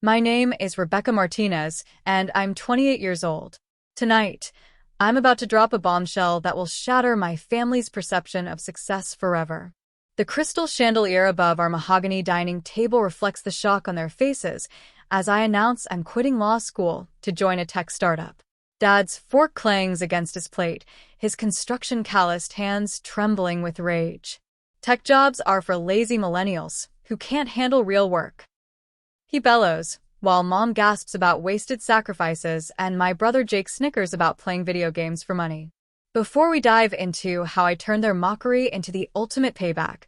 My name is Rebecca Martinez, and I'm 28 years old. Tonight, I'm about to drop a bombshell that will shatter my family's perception of success forever. The crystal chandelier above our mahogany dining table reflects the shock on their faces as I announce I'm quitting law school to join a tech startup. Dad's fork clangs against his plate, his construction-calloused hands trembling with rage. Tech jobs are for lazy millennials who can't handle real work. He bellows, while Mom gasps about wasted sacrifices and my brother Jake snickers about playing video games for money. Before we dive into how I turned their mockery into the ultimate payback,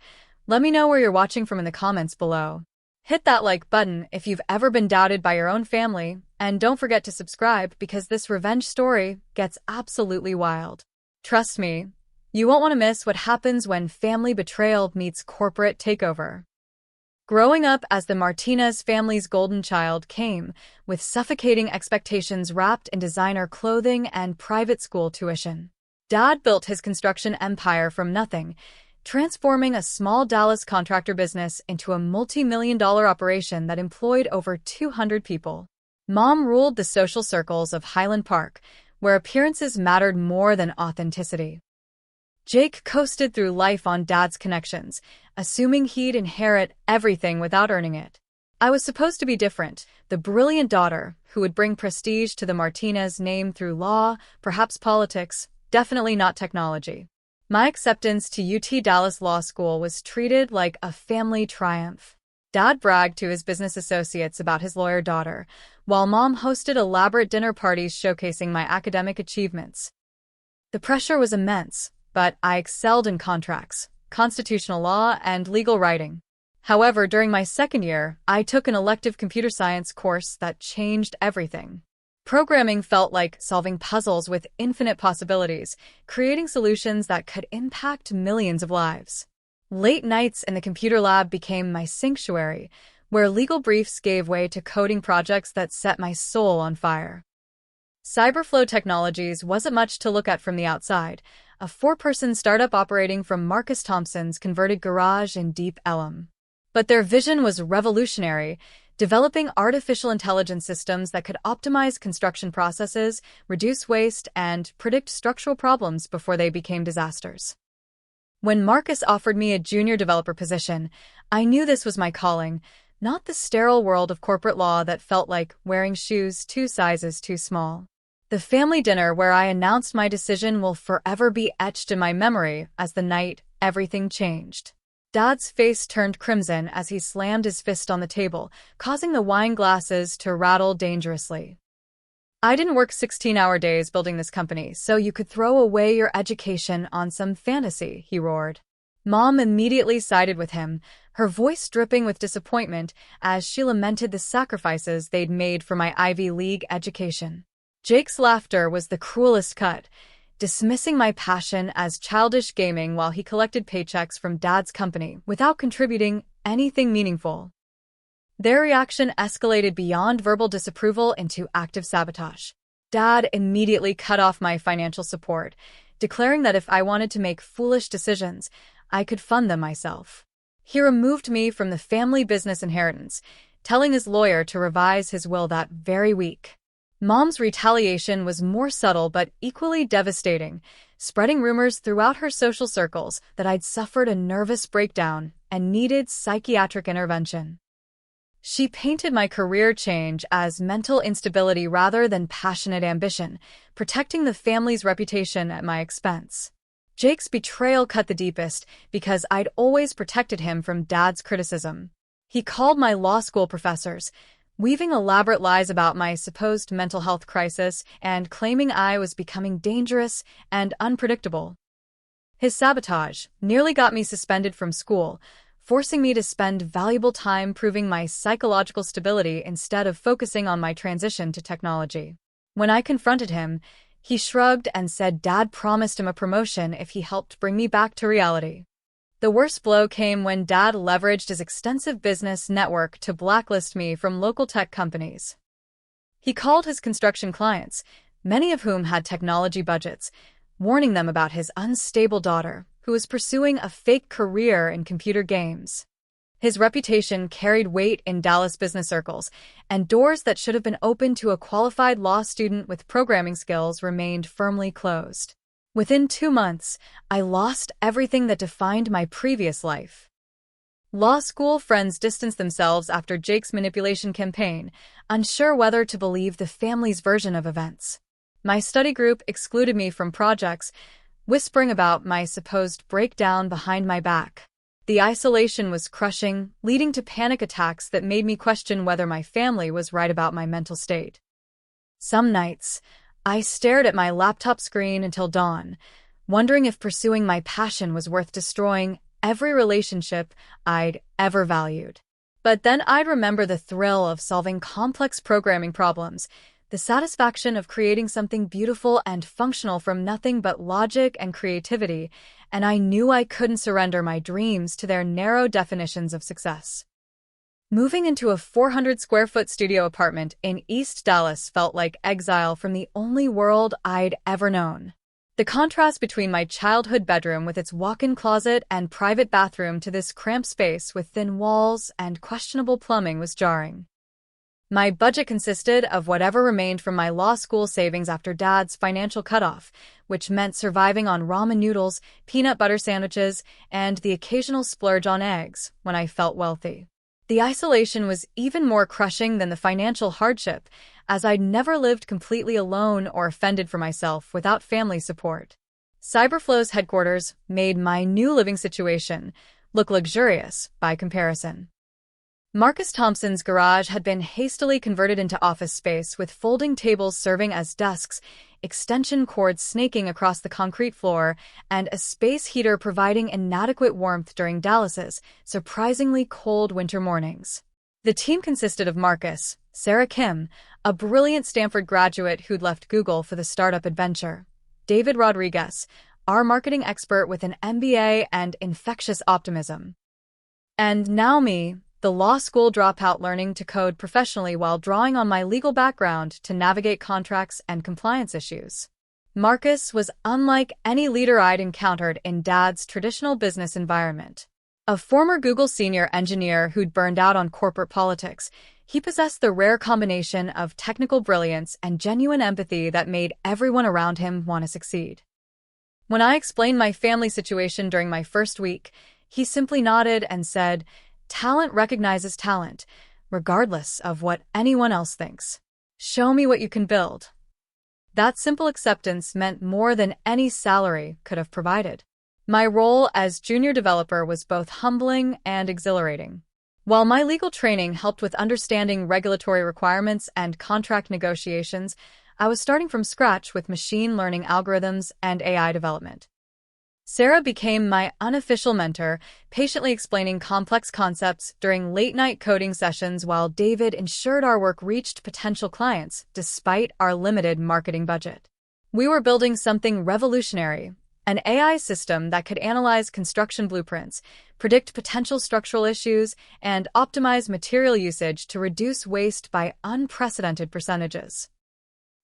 let me know where you're watching from in the comments below. Hit that like button if you've ever been doubted by your own family, and don't forget to subscribe because this revenge story gets absolutely wild. Trust me, you won't want to miss what happens when family betrayal meets corporate takeover. Growing up as the Martinez family's golden child came with suffocating expectations wrapped in designer clothing and private school tuition. Dad built his construction empire from nothing, transforming a small Dallas contractor business into a multi-million-dollar operation that employed over 200 people. Mom ruled the social circles of Highland Park, where appearances mattered more than authenticity. Jake coasted through life on Dad's connections, assuming he'd inherit everything without earning it. I was supposed to be different, the brilliant daughter who would bring prestige to the Martinez name through law, perhaps politics, definitely not technology. My acceptance to UT Dallas Law School was treated like a family triumph. Dad bragged to his business associates about his lawyer daughter, while Mom hosted elaborate dinner parties showcasing my academic achievements. The pressure was immense, but I excelled in contracts, constitutional law, and legal writing. However, during my second year, I took an elective computer science course that changed everything. Programming felt like solving puzzles with infinite possibilities, creating solutions that could impact millions of lives. Late nights in the computer lab became my sanctuary, where legal briefs gave way to coding projects that set my soul on fire. Cyberflow Technologies wasn't much to look at from the outside, a four-person startup operating from Marcus Thompson's converted garage in Deep Ellum. But their vision was revolutionary, developing artificial intelligence systems that could optimize construction processes, reduce waste, and predict structural problems before they became disasters. When Marcus offered me a junior developer position, I knew this was my calling, not the sterile world of corporate law that felt like wearing shoes 2 sizes too small. The family dinner where I announced my decision will forever be etched in my memory as the night everything changed. Dad's face turned crimson as he slammed his fist on the table, causing the wine glasses to rattle dangerously. I didn't work 16-hour days building this company, so you could throw away your education on some fantasy, he roared. Mom immediately sided with him, her voice dripping with disappointment as she lamented the sacrifices they'd made for my Ivy League education. Jake's laughter was the cruelest cut, dismissing my passion as childish gaming while he collected paychecks from Dad's company without contributing anything meaningful. Their reaction escalated beyond verbal disapproval into active sabotage. Dad immediately cut off my financial support, declaring that if I wanted to make foolish decisions, I could fund them myself. He removed me from the family business inheritance, telling his lawyer to revise his will that very week. Mom's retaliation was more subtle but equally devastating, spreading rumors throughout her social circles that I'd suffered a nervous breakdown and needed psychiatric intervention. She painted my career change as mental instability rather than passionate ambition, protecting the family's reputation at my expense. Jake's betrayal cut the deepest because I'd always protected him from Dad's criticism. He called my law school professors, weaving elaborate lies about my supposed mental health crisis and claiming I was becoming dangerous and unpredictable. His sabotage nearly got me suspended from school, forcing me to spend valuable time proving my psychological stability instead of focusing on my transition to technology. When I confronted him, he shrugged and said Dad promised him a promotion if he helped bring me back to reality. The worst blow came when Dad leveraged his extensive business network to blacklist me from local tech companies. He called his construction clients, many of whom had technology budgets, warning them about his unstable daughter, who was pursuing a fake career in computer games. His reputation carried weight in Dallas business circles, and doors that should have been open to a qualified law student with programming skills remained firmly closed. Within 2 months, I lost everything that defined my previous life. Law school friends distanced themselves after Jake's manipulation campaign, unsure whether to believe the family's version of events. My study group excluded me from projects, whispering about my supposed breakdown behind my back. The isolation was crushing, leading to panic attacks that made me question whether my family was right about my mental state. Some nights, I stared at my laptop screen until dawn, wondering if pursuing my passion was worth destroying every relationship I'd ever valued. But then I'd remember the thrill of solving complex programming problems, the satisfaction of creating something beautiful and functional from nothing but logic and creativity, and I knew I couldn't surrender my dreams to their narrow definitions of success. Moving into a 400-square-foot studio apartment in East Dallas felt like exile from the only world I'd ever known. The contrast between my childhood bedroom with its walk-in closet and private bathroom to this cramped space with thin walls and questionable plumbing was jarring. My budget consisted of whatever remained from my law school savings after Dad's financial cutoff, which meant surviving on ramen noodles, peanut butter sandwiches, and the occasional splurge on eggs when I felt wealthy. The isolation was even more crushing than the financial hardship, as I'd never lived completely alone or fended for myself without family support. Cyberflow's headquarters made my new living situation look luxurious by comparison. Marcus Thompson's garage had been hastily converted into office space, with folding tables serving as desks, extension cords snaking across the concrete floor, and a space heater providing inadequate warmth during Dallas's surprisingly cold winter mornings. The team consisted of Marcus, Sarah Kim, a brilliant Stanford graduate who'd left Google for the startup adventure, David Rodriguez, our marketing expert with an MBA and infectious optimism, and now me, the law school dropout learning to code professionally while drawing on my legal background to navigate contracts and compliance issues. Marcus was unlike any leader I'd encountered in Dad's traditional business environment. A former Google senior engineer who'd burned out on corporate politics, he possessed the rare combination of technical brilliance and genuine empathy that made everyone around him want to succeed. When I explained my family situation during my first week, he simply nodded and said, "Talent recognizes talent, regardless of what anyone else thinks. Show me what you can build." That simple acceptance meant more than any salary could have provided. My role as junior developer was both humbling and exhilarating. While my legal training helped with understanding regulatory requirements and contract negotiations, I was starting from scratch with machine learning algorithms and AI development. Sarah became my unofficial mentor, patiently explaining complex concepts during late-night coding sessions while David ensured our work reached potential clients despite our limited marketing budget. We were building something revolutionary, an AI system that could analyze construction blueprints, predict potential structural issues, and optimize material usage to reduce waste by unprecedented percentages.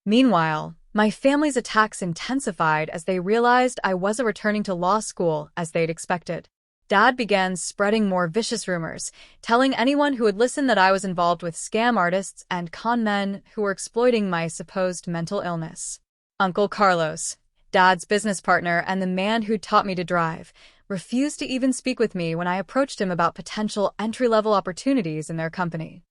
Meanwhile, my family's attacks intensified as they realized I wasn't returning to law school as they'd expected. Dad began spreading more vicious rumors, telling anyone who would listen that I was involved with scam artists and con men who were exploiting my supposed mental illness. Uncle Carlos, Dad's business partner and the man who'd taught me to drive, refused to even speak with me when I approached him about potential entry-level opportunities in their company.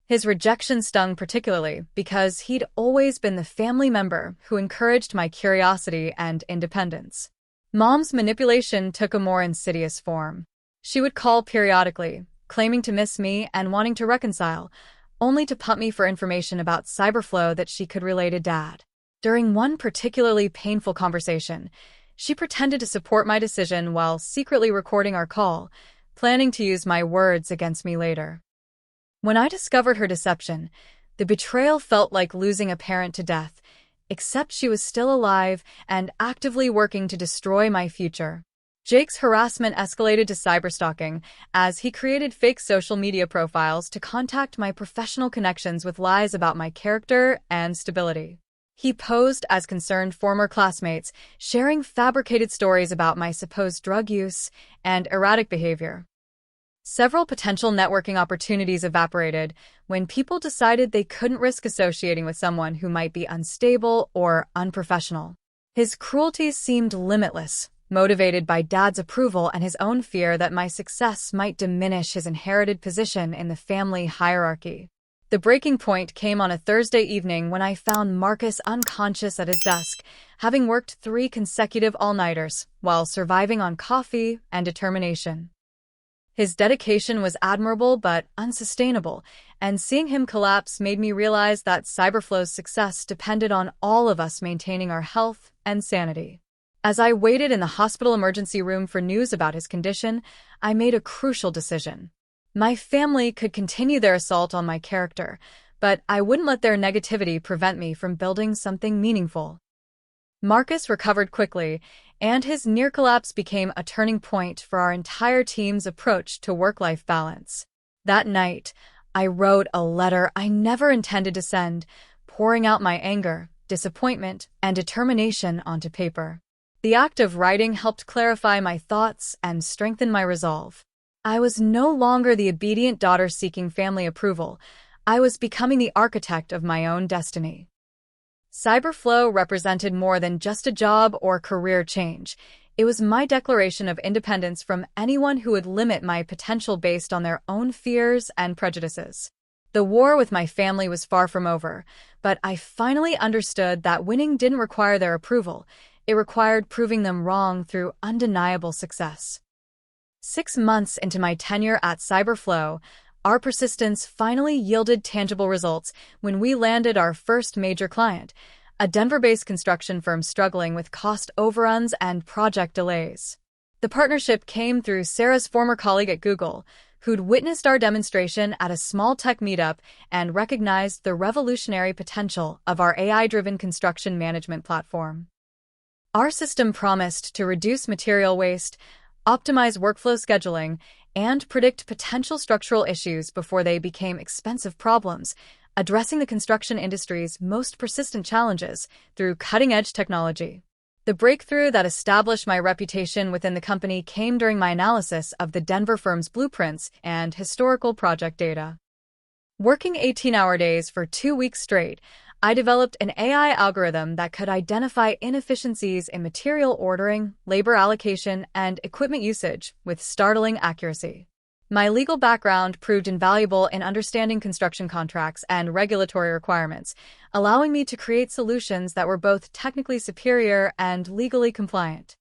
His rejection stung particularly because he'd always been the family member who encouraged my curiosity and independence. Mom's manipulation took a more insidious form. She would call periodically, claiming to miss me and wanting to reconcile, only to pump me for information about Cyberflow that she could relay to Dad. During one particularly painful conversation, she pretended to support my decision while secretly recording our call, planning to use my words against me later. When I discovered her deception, the betrayal felt like losing a parent to death, except she was still alive and actively working to destroy my future. Jake's harassment escalated to cyberstalking as he created fake social media profiles to contact my professional connections with lies about my character and stability. He posed as concerned former classmates, sharing fabricated stories about my supposed drug use and erratic behavior. Several potential networking opportunities evaporated when people decided they couldn't risk associating with someone who might be unstable or unprofessional. His cruelty seemed limitless, motivated by Dad's approval and his own fear that my success might diminish his inherited position in the family hierarchy. The breaking point came on a Thursday evening when I found Marcus unconscious at his desk, having worked 3 consecutive all-nighters while surviving on coffee and determination. His dedication was admirable but unsustainable, and seeing him collapse made me realize that Cyberflow's success depended on all of us maintaining our health and sanity. As I waited in the hospital emergency room for news about his condition, I made a crucial decision. My family could continue their assault on my character, but I wouldn't let their negativity prevent me from building something meaningful. Marcus recovered quickly, and his near collapse became a turning point for our entire team's approach to work-life balance. That night, I wrote a letter I never intended to send, pouring out my anger, disappointment, and determination onto paper. The act of writing helped clarify my thoughts and strengthen my resolve. I was no longer the obedient daughter seeking family approval. I was becoming the architect of my own destiny. Cyberflow represented more than just a job or career change. It was my declaration of independence from anyone who would limit my potential based on their own fears and prejudices. The war with my family was far from over, but I finally understood that winning didn't require their approval. It required proving them wrong through undeniable success. 6 months into my tenure at Cyberflow, our persistence finally yielded tangible results when we landed our first major client, a Denver-based construction firm struggling with cost overruns and project delays. The partnership came through Sarah's former colleague at Google, who'd witnessed our demonstration at a small tech meetup and recognized the revolutionary potential of our AI-driven construction management platform. Our system promised to reduce material waste, optimize workflow scheduling, and predict potential structural issues before they became expensive problems, addressing the construction industry's most persistent challenges through cutting-edge technology. The breakthrough that established my reputation within the company came during my analysis of the Denver firm's blueprints and historical project data. Working 18-hour days for 2 weeks straight, I developed an AI algorithm that could identify inefficiencies in material ordering, labor allocation, and equipment usage with startling accuracy. My legal background proved invaluable in understanding construction contracts and regulatory requirements, allowing me to create solutions that were both technically superior and legally compliant.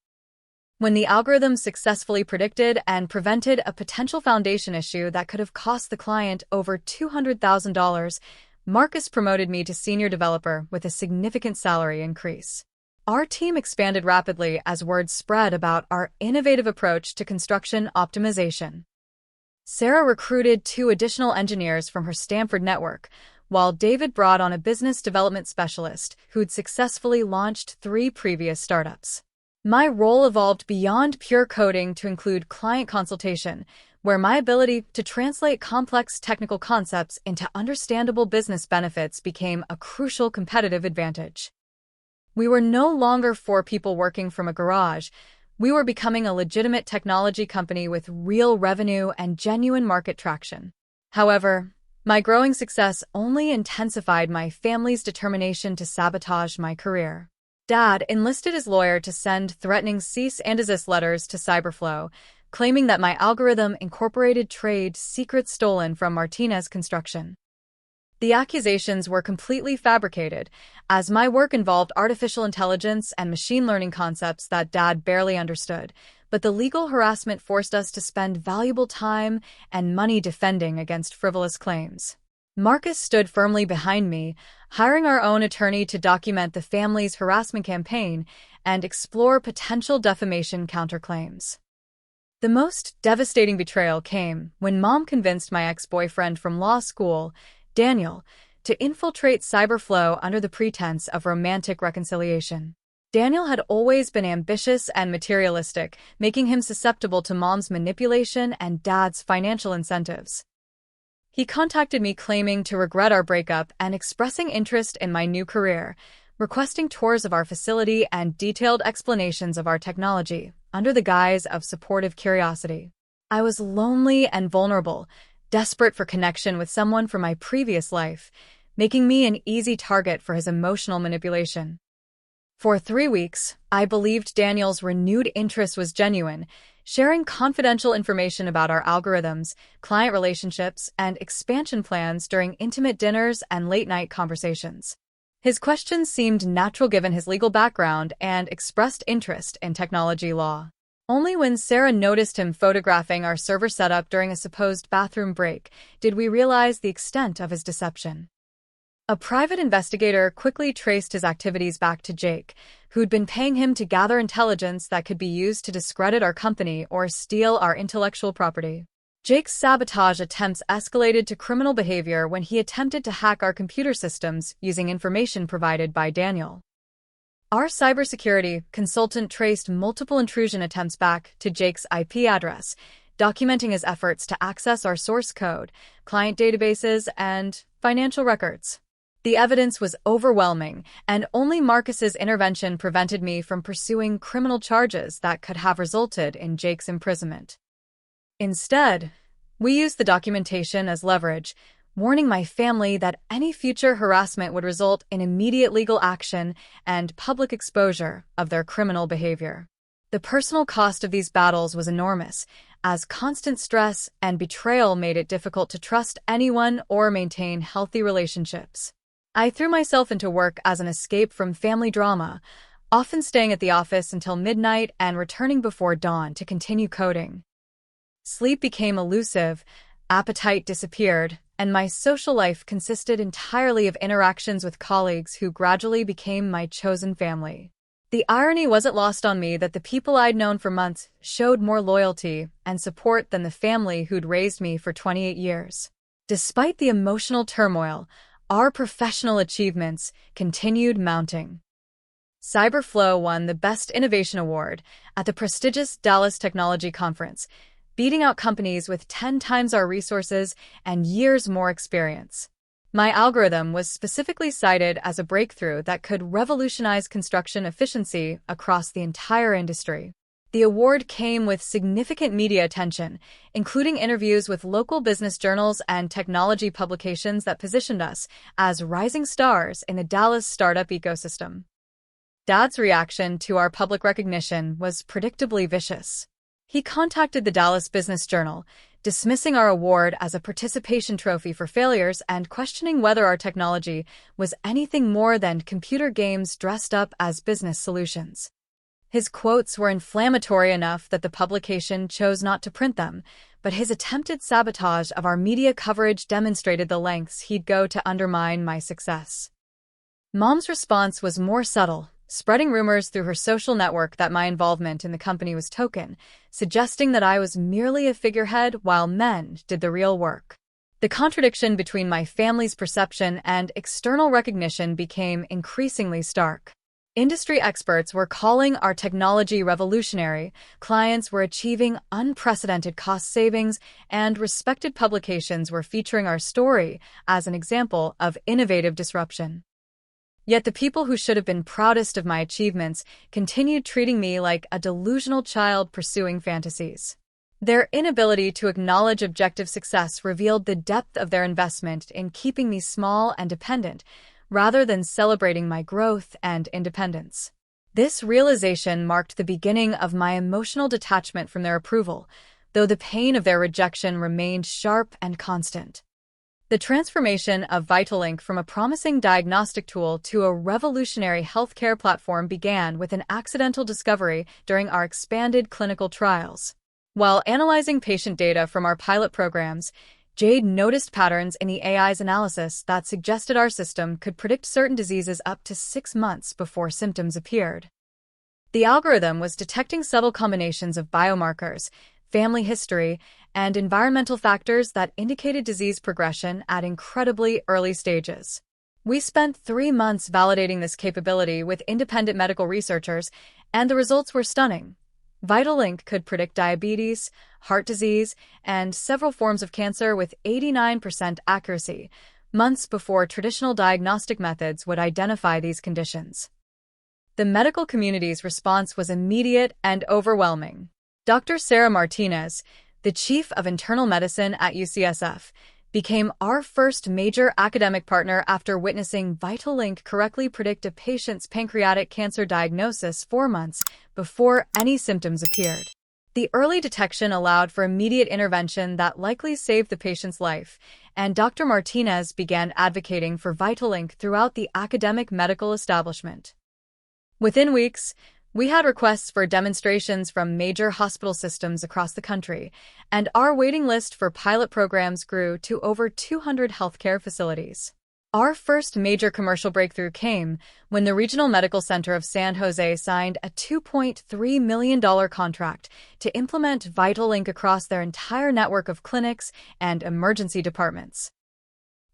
When the algorithm successfully predicted and prevented a potential foundation issue that could have cost the client over $200,000, Marcus promoted me to senior developer with a significant salary increase. Our team expanded rapidly as word spread about our innovative approach to construction optimization. Sarah recruited 2 additional engineers from her Stanford network, while David brought on a business development specialist who'd successfully launched 3 previous startups. My role evolved beyond pure coding to include client consultation, where my ability to translate complex technical concepts into understandable business benefits became a crucial competitive advantage. We were no longer 4 people working from a garage. We were becoming a legitimate technology company with real revenue and genuine market traction. However, my growing success only intensified my family's determination to sabotage my career. Dad enlisted his lawyer to send threatening cease and desist letters to Cyberflow, claiming that my algorithm incorporated trade secrets stolen from Martinez Construction. The accusations were completely fabricated, as my work involved artificial intelligence and machine learning concepts that Dad barely understood, but the legal harassment forced us to spend valuable time and money defending against frivolous claims. Marcus stood firmly behind me, hiring our own attorney to document the family's harassment campaign and explore potential defamation counterclaims. The most devastating betrayal came when Mom convinced my ex-boyfriend from law school, Daniel, to infiltrate Cyberflow under the pretense of romantic reconciliation. Daniel had always been ambitious and materialistic, making him susceptible to Mom's manipulation and Dad's financial incentives. He contacted me claiming to regret our breakup and expressing interest in my new career, requesting tours of our facility and detailed explanations of our technology, under the guise of supportive curiosity. I was lonely and vulnerable, desperate for connection with someone from my previous life, making me an easy target for his emotional manipulation. For 3 weeks, I believed Daniel's renewed interest was genuine, sharing confidential information about our algorithms, client relationships, and expansion plans during intimate dinners and late-night conversations. His questions seemed natural given his legal background and expressed interest in technology law. Only when Sarah noticed him photographing our server setup during a supposed bathroom break did we realize the extent of his deception. A private investigator quickly traced his activities back to Jake, who'd been paying him to gather intelligence that could be used to discredit our company or steal our intellectual property. Jake's sabotage attempts escalated to criminal behavior when he attempted to hack our computer systems using information provided by Daniel. Our cybersecurity consultant traced multiple intrusion attempts back to Jake's IP address, documenting his efforts to access our source code, client databases, and financial records. The evidence was overwhelming, and only Marcus's intervention prevented me from pursuing criminal charges that could have resulted in Jake's imprisonment. Instead, we used the documentation as leverage, warning my family that any future harassment would result in immediate legal action and public exposure of their criminal behavior. The personal cost of these battles was enormous, as constant stress and betrayal made it difficult to trust anyone or maintain healthy relationships. I threw myself into work as an escape from family drama, often staying at the office until midnight and returning before dawn to continue coding. Sleep became elusive, appetite disappeared, and my social life consisted entirely of interactions with colleagues who gradually became my chosen family. The irony wasn't lost on me that the people I'd known for months showed more loyalty and support than the family who'd raised me for 28 years. Despite the emotional turmoil, our professional achievements continued mounting. Cyberflow won the Best Innovation Award at the prestigious Dallas Technology Conference, beating out companies with 10 times our resources and years more experience. My algorithm was specifically cited as a breakthrough that could revolutionize construction efficiency across the entire industry. The award came with significant media attention, including interviews with local business journals and technology publications that positioned us as rising stars in the Dallas startup ecosystem. Dad's reaction to our public recognition was predictably vicious. He contacted the Dallas Business Journal, dismissing our award as a participation trophy for failures and questioning whether our technology was anything more than computer games dressed up as business solutions. His quotes were inflammatory enough that the publication chose not to print them, but his attempted sabotage of our media coverage demonstrated the lengths he'd go to undermine my success. Mom's response was more subtle, spreading rumors through her social network that my involvement in the company was token, suggesting that I was merely a figurehead while men did the real work. The contradiction between my family's perception and external recognition became increasingly stark. Industry experts were calling our technology revolutionary, clients were achieving unprecedented cost savings, and respected publications were featuring our story as an example of innovative disruption. Yet the people who should have been proudest of my achievements continued treating me like a delusional child pursuing fantasies. Their inability to acknowledge objective success revealed the depth of their investment in keeping me small and dependent, rather than celebrating my growth and independence. This realization marked the beginning of my emotional detachment from their approval, though the pain of their rejection remained sharp and constant. The transformation of VitalLink from a promising diagnostic tool to a revolutionary healthcare platform began with an accidental discovery during our expanded clinical trials. While analyzing patient data from our pilot programs, Jade noticed patterns in the AI's analysis that suggested our system could predict certain diseases up to 6 months before symptoms appeared. The algorithm was detecting subtle combinations of biomarkers, family history, and environmental factors that indicated disease progression at incredibly early stages. We spent 3 months validating this capability with independent medical researchers, and the results were stunning. VitalLink could predict diabetes, heart disease, and several forms of cancer with 89% accuracy, months before traditional diagnostic methods would identify these conditions. The medical community's response was immediate and overwhelming. Dr. Sarah Martinez, the chief of internal medicine at UCSF, became our first major academic partner after witnessing VitalLink correctly predict a patient's pancreatic cancer diagnosis 4 months before any symptoms appeared. The early detection allowed for immediate intervention that likely saved the patient's life, and Dr. Martinez began advocating for VitalLink throughout the academic medical establishment. Within weeks, we had requests for demonstrations from major hospital systems across the country, and our waiting list for pilot programs grew to over 200 healthcare facilities. Our first major commercial breakthrough came when the Regional Medical Center of San Jose signed a $2.3 million contract to implement VitalLink across their entire network of clinics and emergency departments.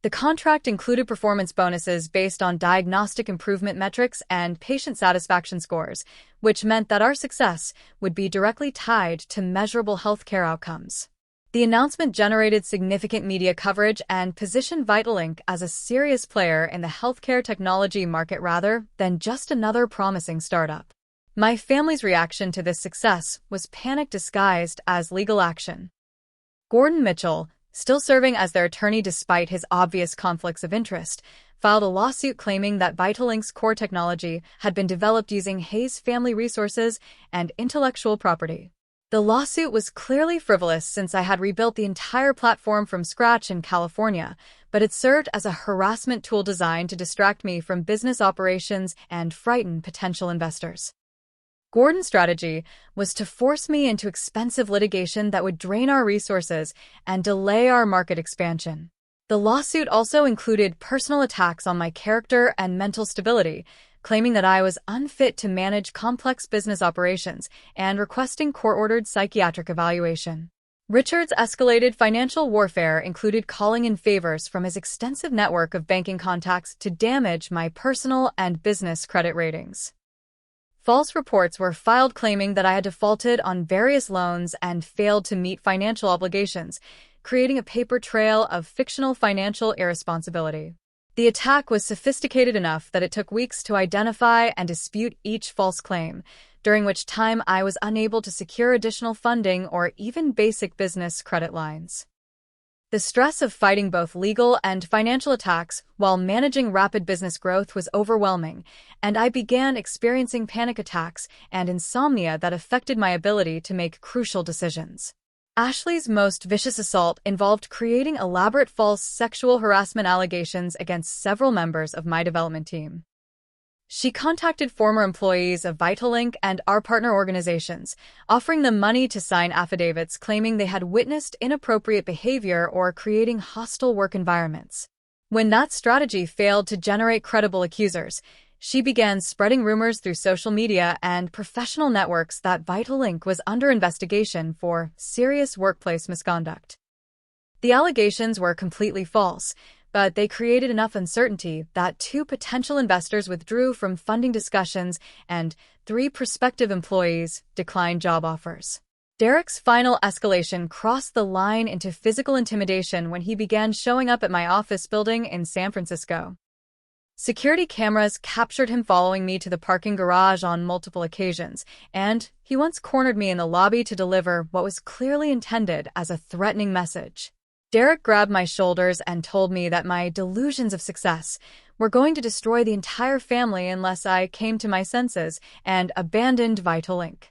The contract included performance bonuses based on diagnostic improvement metrics and patient satisfaction scores, which meant that our success would be directly tied to measurable healthcare outcomes. The announcement generated significant media coverage and positioned VitalLink as a serious player in the healthcare technology market rather than just another promising startup. My family's reaction to this success was panic disguised as legal action. Gordon Mitchell, still serving as their attorney despite his obvious conflicts of interest, filed a lawsuit claiming that VitalLink's core technology had been developed using Hayes family resources and intellectual property. The lawsuit was clearly frivolous since I had rebuilt the entire platform from scratch in California, but it served as a harassment tool designed to distract me from business operations and frighten potential investors. Gordon's strategy was to force me into expensive litigation that would drain our resources and delay our market expansion. The lawsuit also included personal attacks on my character and mental stability, claiming that I was unfit to manage complex business operations and requesting court-ordered psychiatric evaluation. Richard's escalated financial warfare included calling in favors from his extensive network of banking contacts to damage my personal and business credit ratings. False reports were filed claiming that I had defaulted on various loans and failed to meet financial obligations, creating a paper trail of fictional financial irresponsibility. The attack was sophisticated enough that it took weeks to identify and dispute each false claim, during which time I was unable to secure additional funding or even basic business credit lines. The stress of fighting both legal and financial attacks while managing rapid business growth was overwhelming, and I began experiencing panic attacks and insomnia that affected my ability to make crucial decisions. Ashley's most vicious assault involved creating elaborate false sexual harassment allegations against several members of my development team. She contacted former employees of VitalLink and our partner organizations, offering them money to sign affidavits claiming they had witnessed inappropriate behavior or creating hostile work environments. When that strategy failed to generate credible accusers, she began spreading rumors through social media and professional networks that VitalLink was under investigation for serious workplace misconduct. The allegations were completely false, but they created enough uncertainty that 2 potential investors withdrew from funding discussions and 3 prospective employees declined job offers. Derek's final escalation crossed the line into physical intimidation when he began showing up at my office building in San Francisco. Security cameras captured him following me to the parking garage on multiple occasions, and he once cornered me in the lobby to deliver what was clearly intended as a threatening message. Derek grabbed my shoulders and told me that my delusions of success were going to destroy the entire family unless I came to my senses and abandoned VitalLink.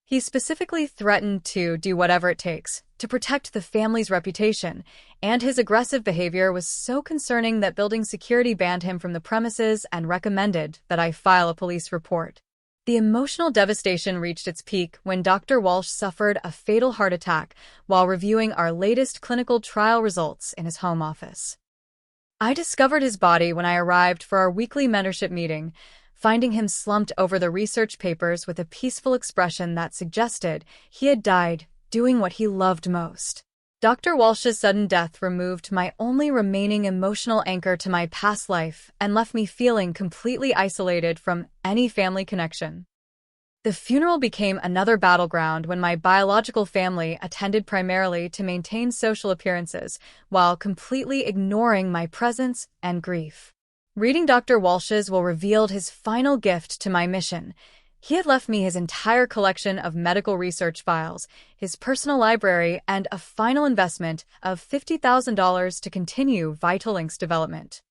He specifically threatened to do whatever it takes to protect the family's reputation, and his aggressive behavior was so concerning that building security banned him from the premises and recommended that I file a police report. The emotional devastation reached its peak when Dr. Walsh suffered a fatal heart attack while reviewing our latest clinical trial results in his home office. I discovered his body when I arrived for our weekly mentorship meeting, finding him slumped over the research papers with a peaceful expression that suggested he had died doing what he loved most. Dr. Walsh's sudden death removed my only remaining emotional anchor to my past life and left me feeling completely isolated from any family connection. The funeral became another battleground when my biological family attended primarily to maintain social appearances, while completely ignoring my presence and grief. Reading Dr. Walsh's will revealed his final gift to my mission. He had left me his entire collection of medical research files, his personal library, and a final investment of $50,000 to continue Vitalink's development.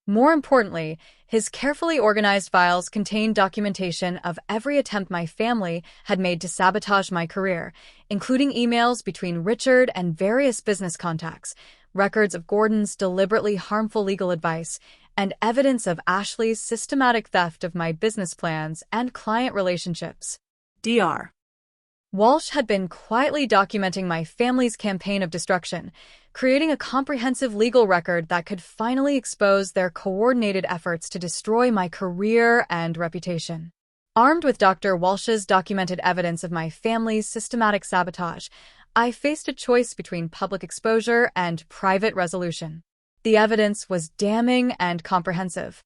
More importantly, his carefully organized files contained documentation of every attempt my family had made to sabotage my career, including emails between Richard and various business contacts, records of Gordon's deliberately harmful legal advice, and evidence of Ashley's systematic theft of my business plans and client relationships. Dr. Walsh had been quietly documenting my family's campaign of destruction, creating a comprehensive legal record that could finally expose their coordinated efforts to destroy my career and reputation. Armed with Dr. Walsh's documented evidence of my family's systematic sabotage, I faced a choice between public exposure and private resolution. The evidence was damning and comprehensive.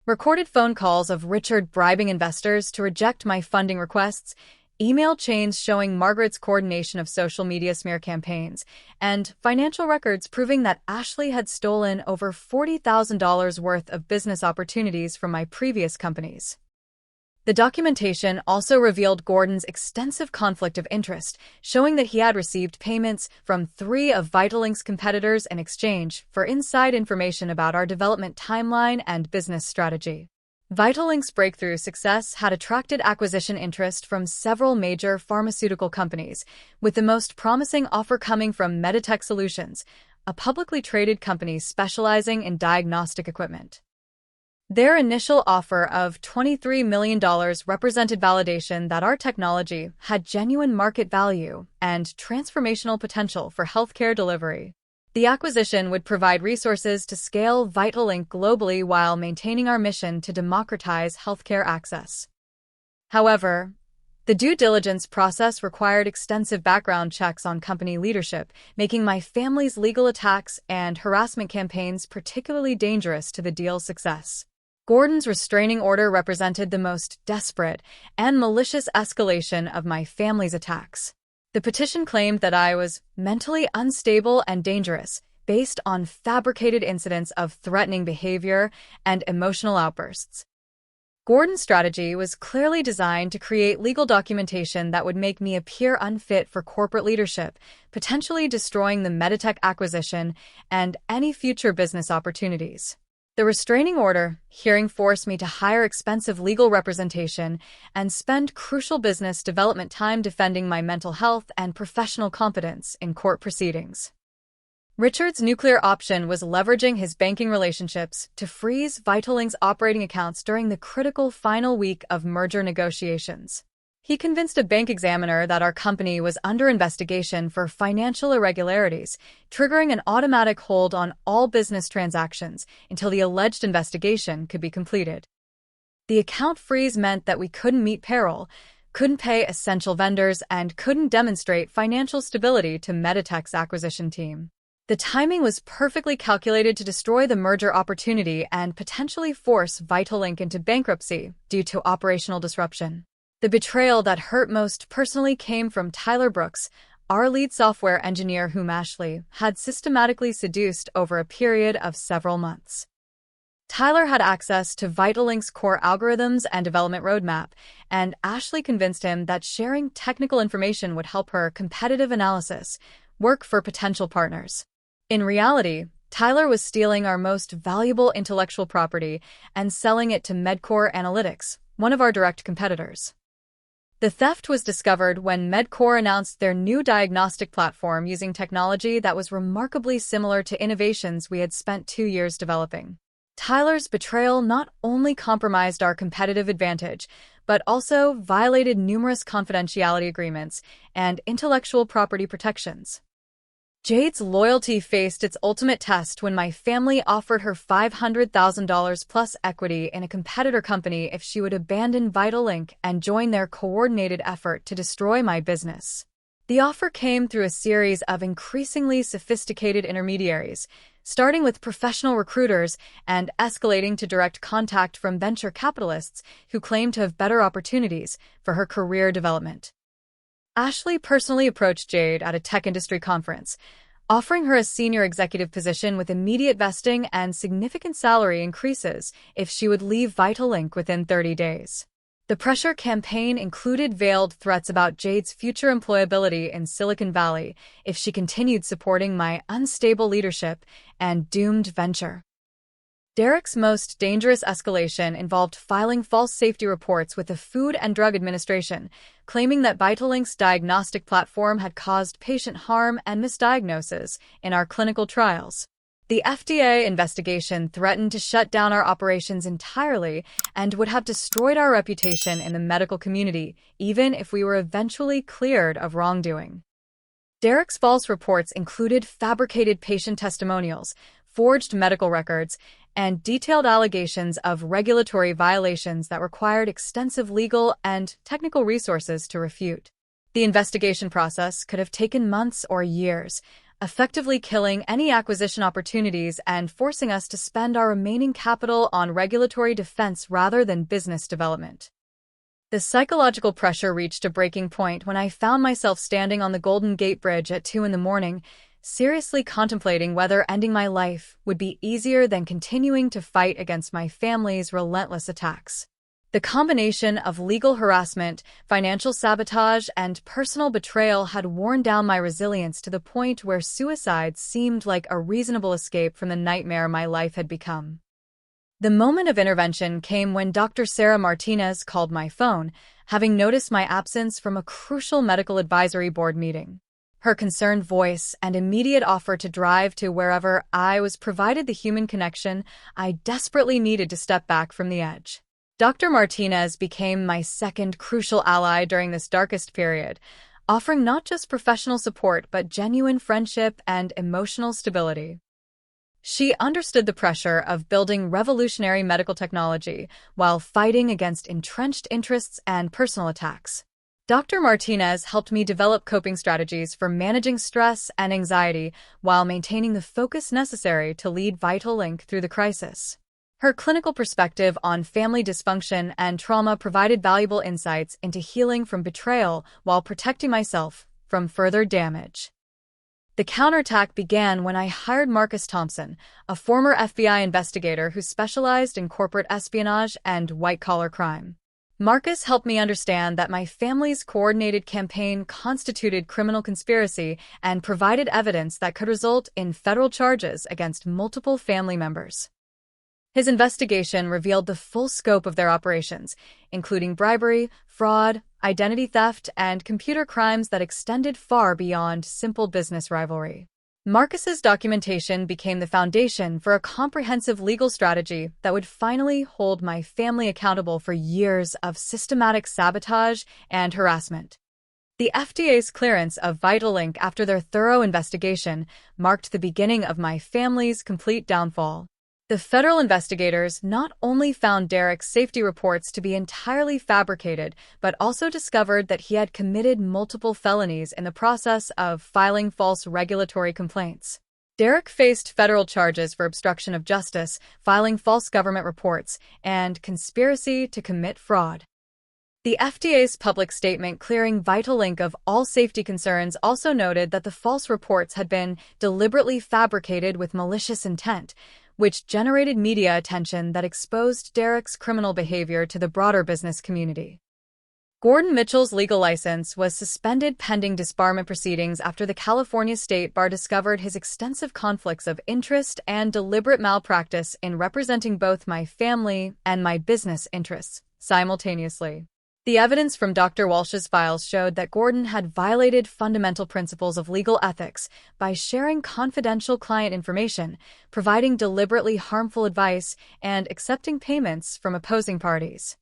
Recorded phone calls of Richard bribing investors to reject my funding requests, email chains showing Margaret's coordination of social media smear campaigns, and financial records proving that Ashley had stolen over $40,000 worth of business opportunities from my previous companies. The documentation also revealed Gordon's extensive conflict of interest, showing that he had received payments from 3 of Vitalink's competitors in exchange for inside information about our development timeline and business strategy. Vitalink's breakthrough success had attracted acquisition interest from several major pharmaceutical companies, with the most promising offer coming from Meditech Solutions, a publicly traded company specializing in diagnostic equipment. Their initial offer of $23 million represented validation that our technology had genuine market value and transformational potential for healthcare delivery. The acquisition would provide resources to scale Vitalink globally while maintaining our mission to democratize healthcare access. However, the due diligence process required extensive background checks on company leadership, making my family's legal attacks and harassment campaigns particularly dangerous to the deal's success. Gordon's restraining order represented the most desperate and malicious escalation of my family's attacks. The petition claimed that I was mentally unstable and dangerous, based on fabricated incidents of threatening behavior and emotional outbursts. Gordon's strategy was clearly designed to create legal documentation that would make me appear unfit for corporate leadership, potentially destroying the Meditech acquisition and any future business opportunities. The restraining order hearing forced me to hire expensive legal representation and spend crucial business development time defending my mental health and professional competence in court proceedings. Richard's nuclear option was leveraging his banking relationships to freeze Vitalink's operating accounts during the critical final week of merger negotiations. He convinced a bank examiner that our company was under investigation for financial irregularities, triggering an automatic hold on all business transactions until the alleged investigation could be completed. The account freeze meant that we couldn't meet payroll, couldn't pay essential vendors, and couldn't demonstrate financial stability to Meditech's acquisition team. The timing was perfectly calculated to destroy the merger opportunity and potentially force Vitalink into bankruptcy due to operational disruption. The betrayal that hurt most personally came from Tyler Brooks, our lead software engineer whom Ashley had systematically seduced over a period of several months. Tyler had access to Vitalink's core algorithms and development roadmap, and Ashley convinced him that sharing technical information would help her competitive analysis work for potential partners. In reality, Tyler was stealing our most valuable intellectual property and selling it to Medcore Analytics, one of our direct competitors. The theft was discovered when Medcore announced their new diagnostic platform using technology that was remarkably similar to innovations we had spent 2 years developing. Tyler's betrayal not only compromised our competitive advantage, but also violated numerous confidentiality agreements and intellectual property protections. Jade's loyalty faced its ultimate test when my family offered her $500,000 plus equity in a competitor company if she would abandon Vitalink and join their coordinated effort to destroy my business. The offer came through a series of increasingly sophisticated intermediaries, starting with professional recruiters and escalating to direct contact from venture capitalists who claimed to have better opportunities for her career development. Ashley personally approached Jade at a tech industry conference, offering her a senior executive position with immediate vesting and significant salary increases if she would leave Vitalink within 30 days. The pressure campaign included veiled threats about Jade's future employability in Silicon Valley if she continued supporting my unstable leadership and doomed venture. Derek's most dangerous escalation involved filing false safety reports with the Food and Drug Administration, claiming that Vitalink's diagnostic platform had caused patient harm and misdiagnosis in our clinical trials. The FDA investigation threatened to shut down our operations entirely and would have destroyed our reputation in the medical community, even if we were eventually cleared of wrongdoing. Derek's false reports included fabricated patient testimonials, forged medical records, and detailed allegations of regulatory violations that required extensive legal and technical resources to refute. The investigation process could have taken months or years, effectively killing any acquisition opportunities and forcing us to spend our remaining capital on regulatory defense rather than business development. The psychological pressure reached a breaking point when I found myself standing on the Golden Gate Bridge at 2 a.m, seriously contemplating whether ending my life would be easier than continuing to fight against my family's relentless attacks. The combination of legal harassment, financial sabotage, and personal betrayal had worn down my resilience to the point where suicide seemed like a reasonable escape from the nightmare my life had become. The moment of intervention came when Dr. Sarah Martinez called my phone, having noticed my absence from a crucial medical advisory board meeting. Her concerned voice and immediate offer to drive to wherever I was provided the human connection I desperately needed to step back from the edge. Dr. Martinez became my second crucial ally during this darkest period, offering not just professional support but genuine friendship and emotional stability. She understood the pressure of building revolutionary medical technology while fighting against entrenched interests and personal attacks. Dr. Martinez helped me develop coping strategies for managing stress and anxiety while maintaining the focus necessary to lead Vitalink through the crisis. Her clinical perspective on family dysfunction and trauma provided valuable insights into healing from betrayal while protecting myself from further damage. The counterattack began when I hired Marcus Thompson, a former FBI investigator who specialized in corporate espionage and white-collar crime. Marcus helped me understand that my family's coordinated campaign constituted criminal conspiracy and provided evidence that could result in federal charges against multiple family members. His investigation revealed the full scope of their operations, including bribery, fraud, identity theft, and computer crimes that extended far beyond simple business rivalry. Marcus's documentation became the foundation for a comprehensive legal strategy that would finally hold my family accountable for years of systematic sabotage and harassment. The FDA's clearance of Vitalink after their thorough investigation marked the beginning of my family's complete downfall. The federal investigators not only found Derek's safety reports to be entirely fabricated, but also discovered that he had committed multiple felonies in the process of filing false regulatory complaints. Derek faced federal charges for obstruction of justice, filing false government reports, and conspiracy to commit fraud. The FDA's public statement clearing Vitalink of all safety concerns also noted that the false reports had been deliberately fabricated with malicious intent, which generated media attention that exposed Derek's criminal behavior to the broader business community. Gordon Mitchell's legal license was suspended pending disbarment proceedings after the California State Bar discovered his extensive conflicts of interest and deliberate malpractice in representing both my family and my business interests simultaneously. The evidence from Dr. Walsh's files showed that Gordon had violated fundamental principles of legal ethics by sharing confidential client information, providing deliberately harmful advice, and accepting payments from opposing parties.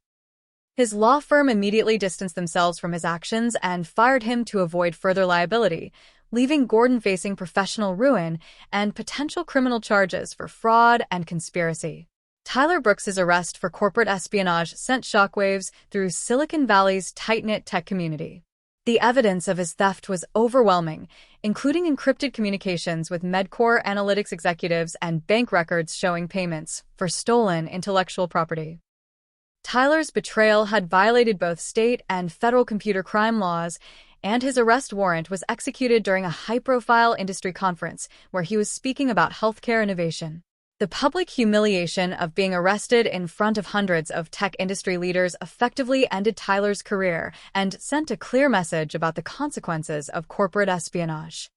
His law firm immediately distanced themselves from his actions and fired him to avoid further liability, leaving Gordon facing professional ruin and potential criminal charges for fraud and conspiracy. Tyler Brooks's arrest for corporate espionage sent shockwaves through Silicon Valley's tight-knit tech community. The evidence of his theft was overwhelming, including encrypted communications with Medcore Analytics executives and bank records showing payments for stolen intellectual property. Tyler's betrayal had violated both state and federal computer crime laws, and his arrest warrant was executed during a high-profile industry conference where he was speaking about healthcare innovation. The public humiliation of being arrested in front of hundreds of tech industry leaders effectively ended Tyler's career and sent a clear message about the consequences of corporate espionage.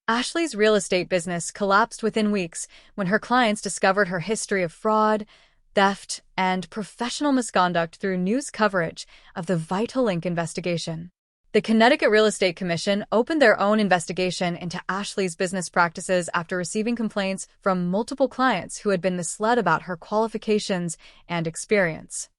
Ashley's real estate business collapsed within weeks when her clients discovered her history of fraud, theft, and professional misconduct through news coverage of the Vitalink investigation. The Connecticut Real Estate Commission opened their own investigation into Ashley's business practices after receiving complaints from multiple clients who had been misled about her qualifications and experience.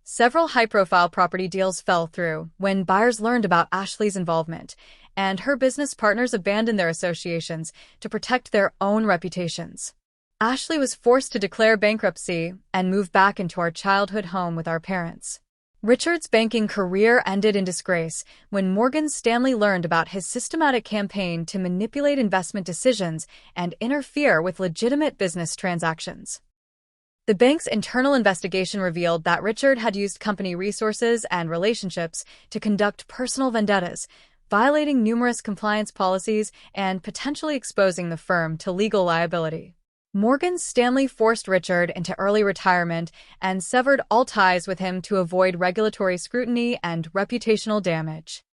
Several high-profile property deals fell through when buyers learned about Ashley's involvement, and her business partners abandoned their associations to protect their own reputations. Ashley was forced to declare bankruptcy and move back into our childhood home with our parents. Richard's banking career ended in disgrace when Morgan Stanley learned about his systematic campaign to manipulate investment decisions and interfere with legitimate business transactions. The bank's internal investigation revealed that Richard had used company resources and relationships to conduct personal vendettas, violating numerous compliance policies and potentially exposing the firm to legal liability. Morgan Stanley forced Richard into early retirement and severed all ties with him to avoid regulatory scrutiny and reputational damage.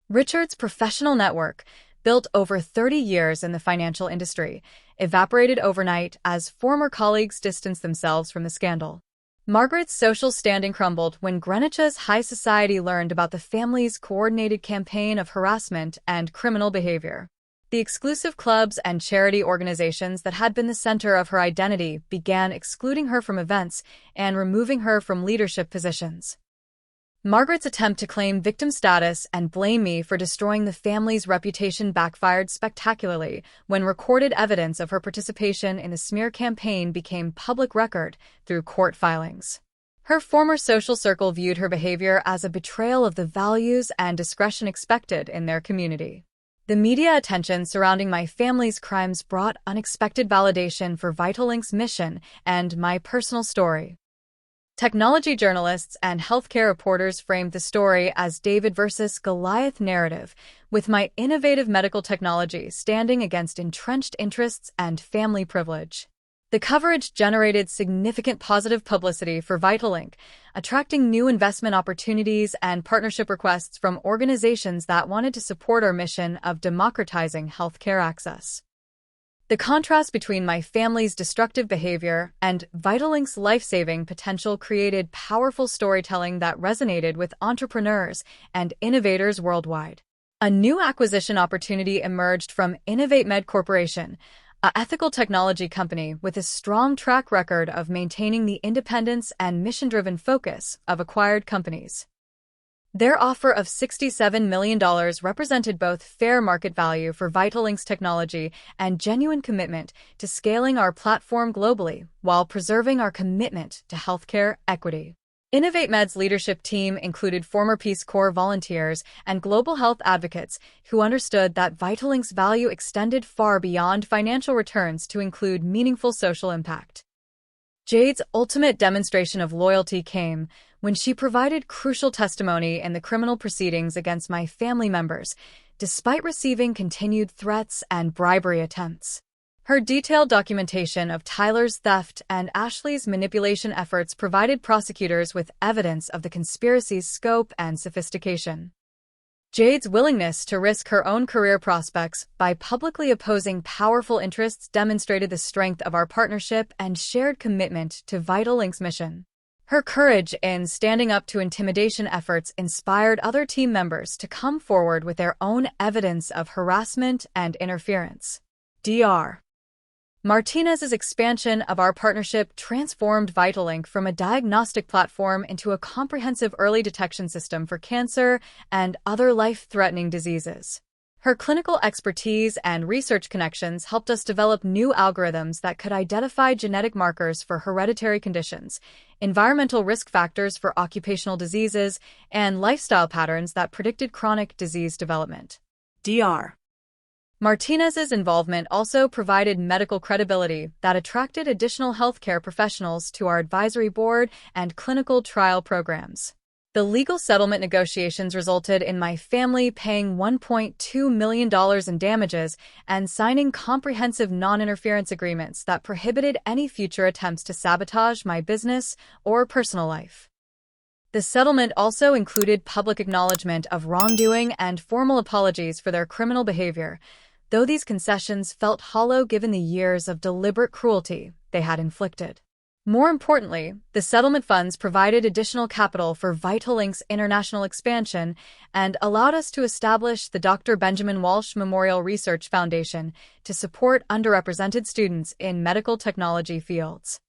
Richard's professional network, built over 30 years in the financial industry, evaporated overnight as former colleagues distanced themselves from the scandal. Margaret's social standing crumbled when Greenwich's high society learned about the family's coordinated campaign of harassment and criminal behavior. The exclusive clubs and charity organizations that had been the center of her identity began excluding her from events and removing her from leadership positions. Margaret's attempt to claim victim status and blame me for destroying the family's reputation backfired spectacularly when recorded evidence of her participation in the smear campaign became public record through court filings. Her former social circle viewed her behavior as a betrayal of the values and discretion expected in their community. The media attention surrounding my family's crimes brought unexpected validation for Vitalink's mission and my personal story. Technology journalists and healthcare reporters framed the story as David versus Goliath narrative, with my innovative medical technology standing against entrenched interests and family privilege. The coverage generated significant positive publicity for Vitalink, attracting new investment opportunities and partnership requests from organizations that wanted to support our mission of democratizing healthcare access. The contrast between my family's destructive behavior and Vitalink's life-saving potential created powerful storytelling that resonated with entrepreneurs and innovators worldwide. A new acquisition opportunity emerged from InnovateMed Corporation, an ethical technology company with a strong track record of maintaining the independence and mission-driven focus of acquired companies. Their offer of $67 million represented both fair market value for Vitalink's technology and genuine commitment to scaling our platform globally while preserving our commitment to healthcare equity. InnovateMed's leadership team included former Peace Corps volunteers and global health advocates who understood that Vitalink's value extended far beyond financial returns to include meaningful social impact. Jade's ultimate demonstration of loyalty came when she provided crucial testimony in the criminal proceedings against my family members, despite receiving continued threats and bribery attempts. Her detailed documentation of Tyler's theft and Ashley's manipulation efforts provided prosecutors with evidence of the conspiracy's scope and sophistication. Jade's willingness to risk her own career prospects by publicly opposing powerful interests demonstrated the strength of our partnership and shared commitment to Vitalink's mission. Her courage in standing up to intimidation efforts inspired other team members to come forward with their own evidence of harassment and interference. Dr. Martinez's expansion of our partnership transformed Vitalink from a diagnostic platform into a comprehensive early detection system for cancer and other life-threatening diseases. Her clinical expertise and research connections helped us develop new algorithms that could identify genetic markers for hereditary conditions, environmental risk factors for occupational diseases, and lifestyle patterns that predicted chronic disease development. Dr. Martinez's involvement also provided medical credibility that attracted additional healthcare professionals to our advisory board and clinical trial programs. The legal settlement negotiations resulted in my family paying $1.2 million in damages and signing comprehensive non-interference agreements that prohibited any future attempts to sabotage my business or personal life. The settlement also included public acknowledgement of wrongdoing and formal apologies for their criminal behavior, though these concessions felt hollow given the years of deliberate cruelty they had inflicted. More importantly, the settlement funds provided additional capital for Vitalink's international expansion and allowed us to establish the Dr. Benjamin Walsh Memorial Research Foundation to support underrepresented students in medical technology fields.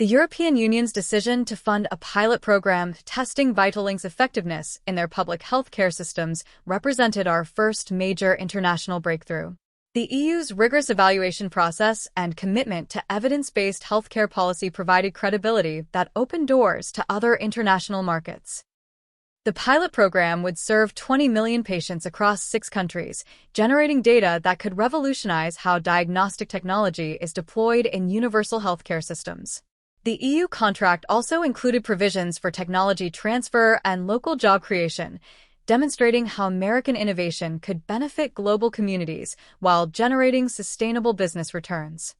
The European Union's decision to fund a pilot program testing Vitalink's effectiveness in their public healthcare systems represented our first major international breakthrough. The EU's rigorous evaluation process and commitment to evidence-based healthcare policy provided credibility that opened doors to other international markets. The pilot program would serve 20 million patients across 6 countries, generating data that could revolutionize how diagnostic technology is deployed in universal healthcare systems. The EU contract also included provisions for technology transfer and local job creation, demonstrating how American innovation could benefit global communities while generating sustainable business returns.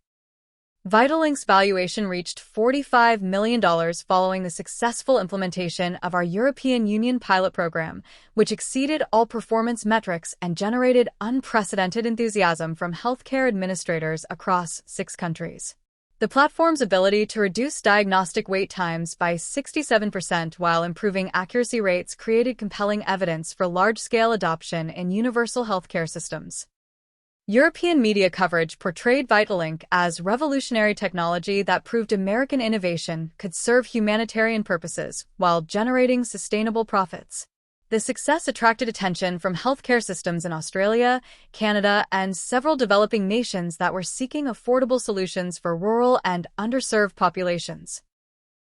Vitalink's valuation reached $45 million following the successful implementation of our European Union pilot program, which exceeded all performance metrics and generated unprecedented enthusiasm from healthcare administrators across 6 countries. The platform's ability to reduce diagnostic wait times by 67% while improving accuracy rates created compelling evidence for large-scale adoption in universal healthcare systems. European media coverage portrayed Vitalink as revolutionary technology that proved American innovation could serve humanitarian purposes while generating sustainable profits. The success attracted attention from healthcare systems in Australia, Canada, and several developing nations that were seeking affordable solutions for rural and underserved populations.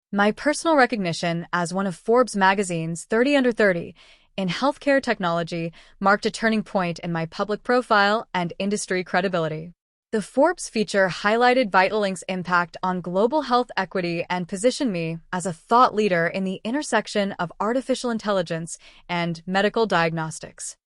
My personal recognition as one of Forbes Magazine's 30 Under 30 in healthcare technology marked a turning point in my public profile and industry credibility. The Forbes feature highlighted Vitalink's impact on global health equity and positioned me as a thought leader in the intersection of artificial intelligence and medical diagnostics.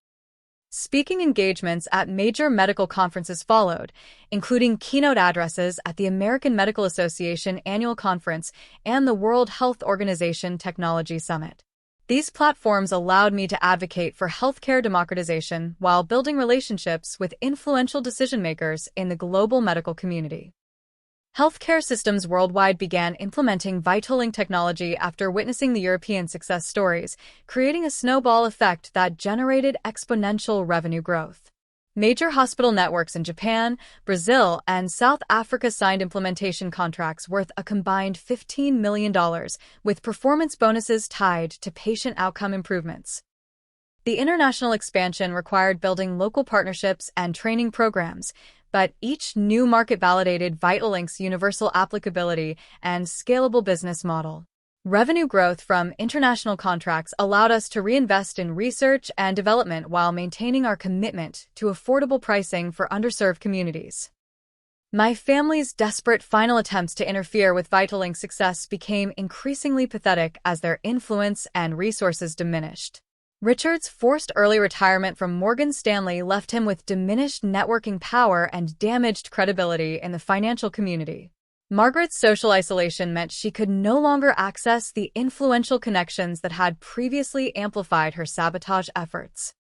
Speaking engagements at major medical conferences followed, including keynote addresses at the American Medical Association Annual Conference and the World Health Organization Technology Summit. These platforms allowed me to advocate for healthcare democratization while building relationships with influential decision-makers in the global medical community. Healthcare systems worldwide began implementing Vitalink technology after witnessing the European success stories, creating a snowball effect that generated exponential revenue growth. Major hospital networks in Japan, Brazil, and South Africa signed implementation contracts worth a combined $15 million, with performance bonuses tied to patient outcome improvements. The international expansion required building local partnerships and training programs, but each new market validated Vitalink's universal applicability and scalable business model. Revenue growth from international contracts allowed us to reinvest in research and development while maintaining our commitment to affordable pricing for underserved communities. My family's desperate final attempts to interfere with Vitalink's success became increasingly pathetic as their influence and resources diminished. Richard's forced early retirement from Morgan Stanley left him with diminished networking power and damaged credibility in the financial community. Margaret's social isolation meant she could no longer access the influential connections that had previously amplified her sabotage efforts.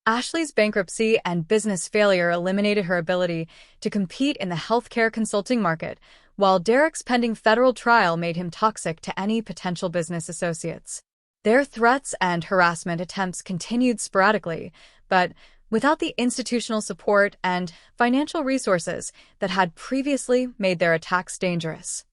Ashley's bankruptcy and business failure eliminated her ability to compete in the healthcare consulting market, while Derek's pending federal trial made him toxic to any potential business associates. Their threats and harassment attempts continued sporadically, but without the institutional support and financial resources that had previously made their attacks dangerous.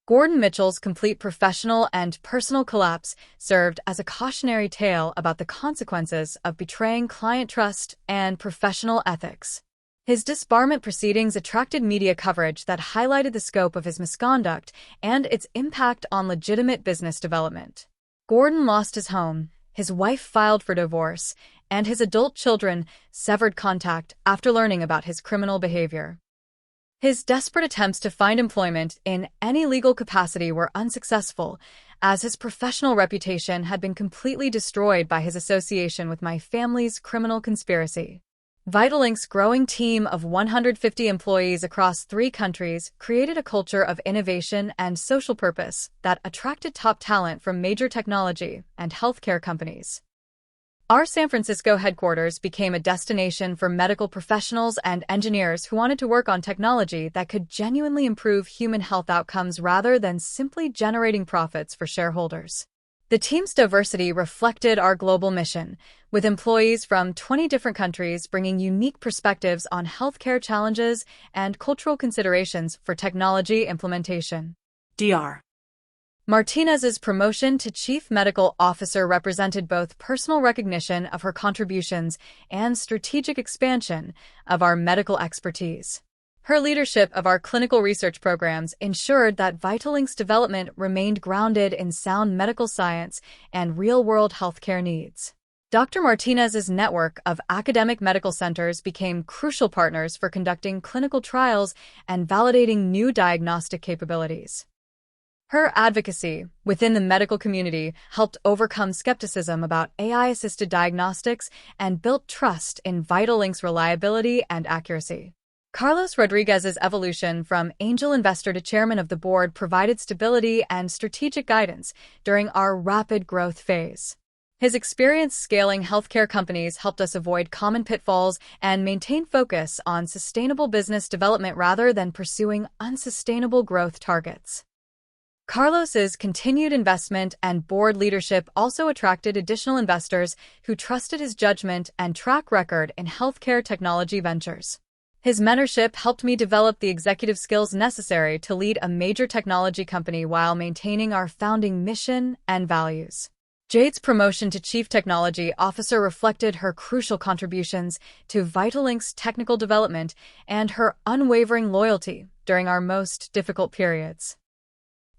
Gordon Mitchell's complete professional and personal collapse served as a cautionary tale about the consequences of betraying client trust and professional ethics. His disbarment proceedings attracted media coverage that highlighted the scope of his misconduct and its impact on legitimate business development. Gordon lost his home, his wife filed for divorce, and his adult children severed contact after learning about his criminal behavior. His desperate attempts to find employment in any legal capacity were unsuccessful, as his professional reputation had been completely destroyed by his association with my family's criminal conspiracy. Vitalink's growing team of 150 employees across 3 countries created a culture of innovation and social purpose that attracted top talent from major technology and healthcare companies. Our San Francisco headquarters became a destination for medical professionals and engineers who wanted to work on technology that could genuinely improve human health outcomes rather than simply generating profits for shareholders. The team's diversity reflected our global mission, with employees from 20 different countries bringing unique perspectives on healthcare challenges and cultural considerations for technology implementation. Dr. Martinez's promotion to Chief Medical Officer represented both personal recognition of her contributions and strategic expansion of our medical expertise. Her leadership of our clinical research programs ensured that Vitalink's development remained grounded in sound medical science and real-world healthcare needs. Dr. Martinez's network of academic medical centers became crucial partners for conducting clinical trials and validating new diagnostic capabilities. Her advocacy within the medical community helped overcome skepticism about AI-assisted diagnostics and built trust in Vitalink's reliability and accuracy. Carlos Rodriguez's evolution from angel investor to chairman of the board provided stability and strategic guidance during our rapid growth phase. His experience scaling healthcare companies helped us avoid common pitfalls and maintain focus on sustainable business development rather than pursuing unsustainable growth targets. Carlos's continued investment and board leadership also attracted additional investors who trusted his judgment and track record in healthcare technology ventures. His mentorship helped me develop the executive skills necessary to lead a major technology company while maintaining our founding mission and values. Jade's promotion to Chief Technology Officer reflected her crucial contributions to Vitalink's technical development and her unwavering loyalty during our most difficult periods.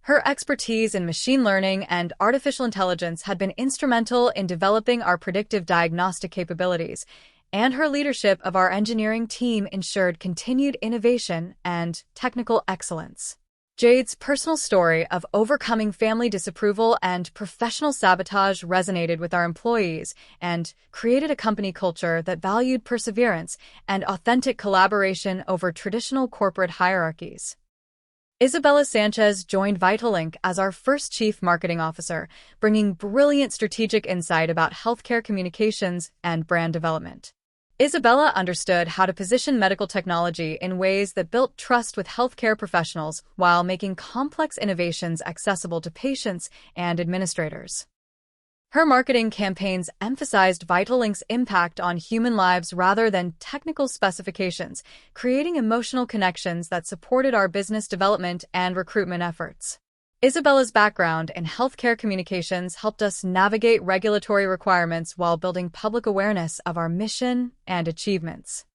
Her expertise in machine learning and artificial intelligence had been instrumental in developing our predictive diagnostic capabilities, and her leadership of our engineering team ensured continued innovation and technical excellence. Jade's personal story of overcoming family disapproval and professional sabotage resonated with our employees and created a company culture that valued perseverance and authentic collaboration over traditional corporate hierarchies. Isabella Sanchez joined Vitalink as our first Chief Marketing Officer, bringing brilliant strategic insight about healthcare communications and brand development. Isabella understood how to position medical technology in ways that built trust with healthcare professionals while making complex innovations accessible to patients and administrators. Her marketing campaigns emphasized Vitalink's impact on human lives rather than technical specifications, creating emotional connections that supported our business development and recruitment efforts. Isabella's background in healthcare communications helped us navigate regulatory requirements while building public awareness of our mission and achievements.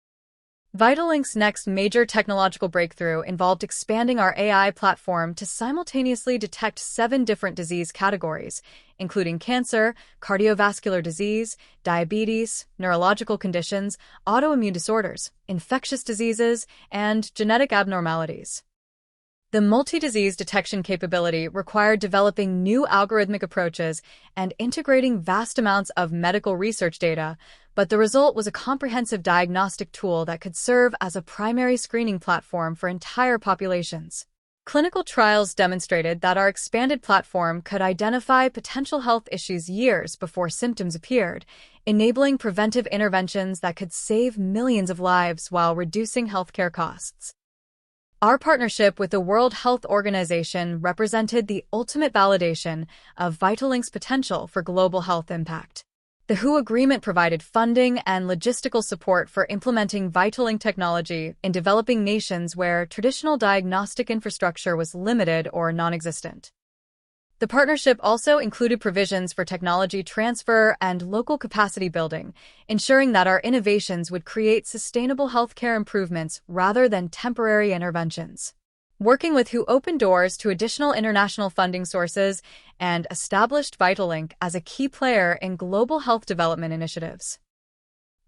Vitalink's next major technological breakthrough involved expanding our AI platform to simultaneously detect 7 different disease categories, including cancer, cardiovascular disease, diabetes, neurological conditions, autoimmune disorders, infectious diseases, and genetic abnormalities. The multi-disease detection capability required developing new algorithmic approaches and integrating vast amounts of medical research data, but the result was a comprehensive diagnostic tool that could serve as a primary screening platform for entire populations. Clinical trials demonstrated that our expanded platform could identify potential health issues years before symptoms appeared, enabling preventive interventions that could save millions of lives while reducing healthcare costs. Our partnership with the World Health Organization represented the ultimate validation of Vitalink's potential for global health impact. The WHO agreement provided funding and logistical support for implementing Vitalink technology in developing nations where traditional diagnostic infrastructure was limited or non-existent. The partnership also included provisions for technology transfer and local capacity building, ensuring that our innovations would create sustainable healthcare improvements rather than temporary interventions. Working with WHO opened doors to additional international funding sources and established Vitalink as a key player in global health development initiatives.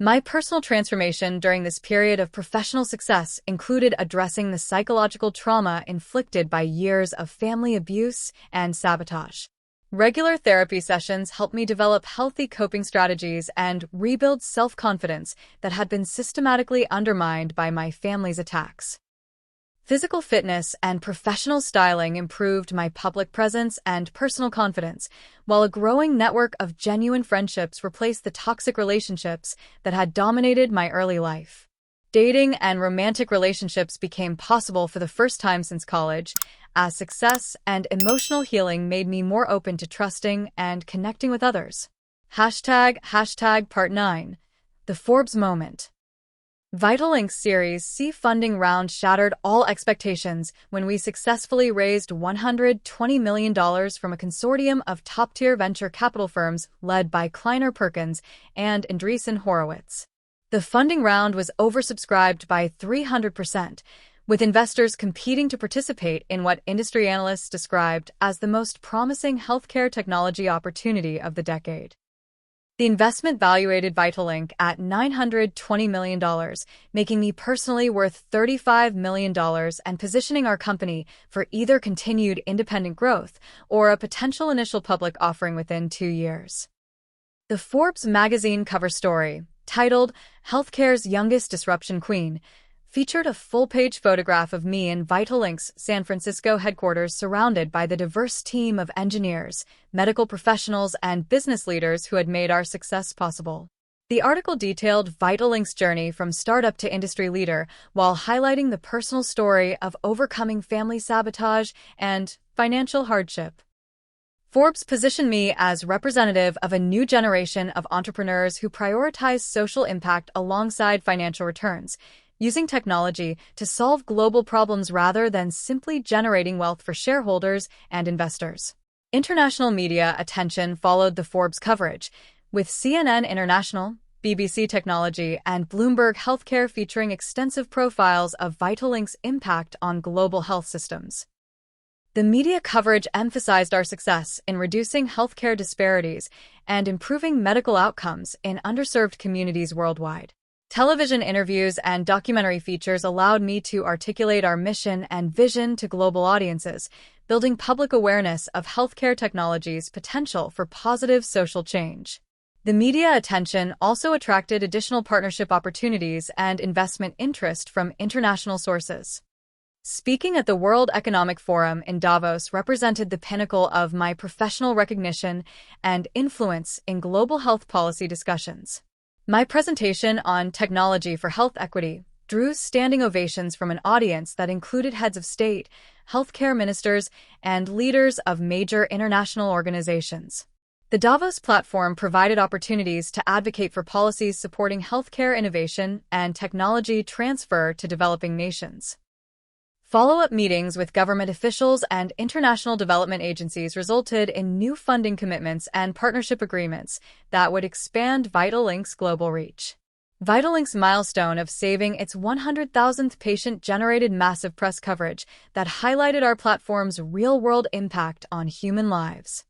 My personal transformation during this period of professional success included addressing the psychological trauma inflicted by years of family abuse and sabotage. Regular therapy sessions helped me develop healthy coping strategies and rebuild self-confidence that had been systematically undermined by my family's attacks. Physical fitness and professional styling improved my public presence and personal confidence, while a growing network of genuine friendships replaced the toxic relationships that had dominated my early life. Dating and romantic relationships became possible for the first time since college, as success and emotional healing made me more open to trusting and connecting with others. Hashtag Part 9. The Forbes Moment. Vitalink's Series C funding round shattered all expectations when we successfully raised $120 million from a consortium of top-tier venture capital firms led by Kleiner Perkins and Andreessen Horowitz. The funding round was oversubscribed by 300%, with investors competing to participate in what industry analysts described as the most promising healthcare technology opportunity of the decade. The investment valuated Vitalink at $920 million, making me personally worth $35 million and positioning our company for either continued independent growth or a potential initial public offering within 2 years. The Forbes Magazine cover story, titled "Healthcare's Youngest Disruption Queen," featured a full-page photograph of me in Vitalink's San Francisco headquarters surrounded by the diverse team of engineers, medical professionals, and business leaders who had made our success possible. The article detailed Vitalink's journey from startup to industry leader while highlighting the personal story of overcoming family sabotage and financial hardship. Forbes positioned me as representative of a new generation of entrepreneurs who prioritize social impact alongside financial returns, using technology to solve global problems rather than simply generating wealth for shareholders and investors. International media attention followed the Forbes coverage, with CNN International, BBC Technology, and Bloomberg Healthcare featuring extensive profiles of Vitalink's impact on global health systems. The media coverage emphasized our success in reducing healthcare disparities and improving medical outcomes in underserved communities worldwide. Television interviews and documentary features allowed me to articulate our mission and vision to global audiences, building public awareness of healthcare technology's potential for positive social change. The media attention also attracted additional partnership opportunities and investment interest from international sources. Speaking at the World Economic Forum in Davos represented the pinnacle of my professional recognition and influence in global health policy discussions. My presentation on technology for health equity drew standing ovations from an audience that included heads of state, healthcare ministers, and leaders of major international organizations. The Davos platform provided opportunities to advocate for policies supporting healthcare innovation and technology transfer to developing nations. Follow-up meetings with government officials and international development agencies resulted in new funding commitments and partnership agreements that would expand Vitalink's global reach. Vitalink's milestone of saving its 100,000th patient generated massive press coverage that highlighted our platform's real-world impact on human lives.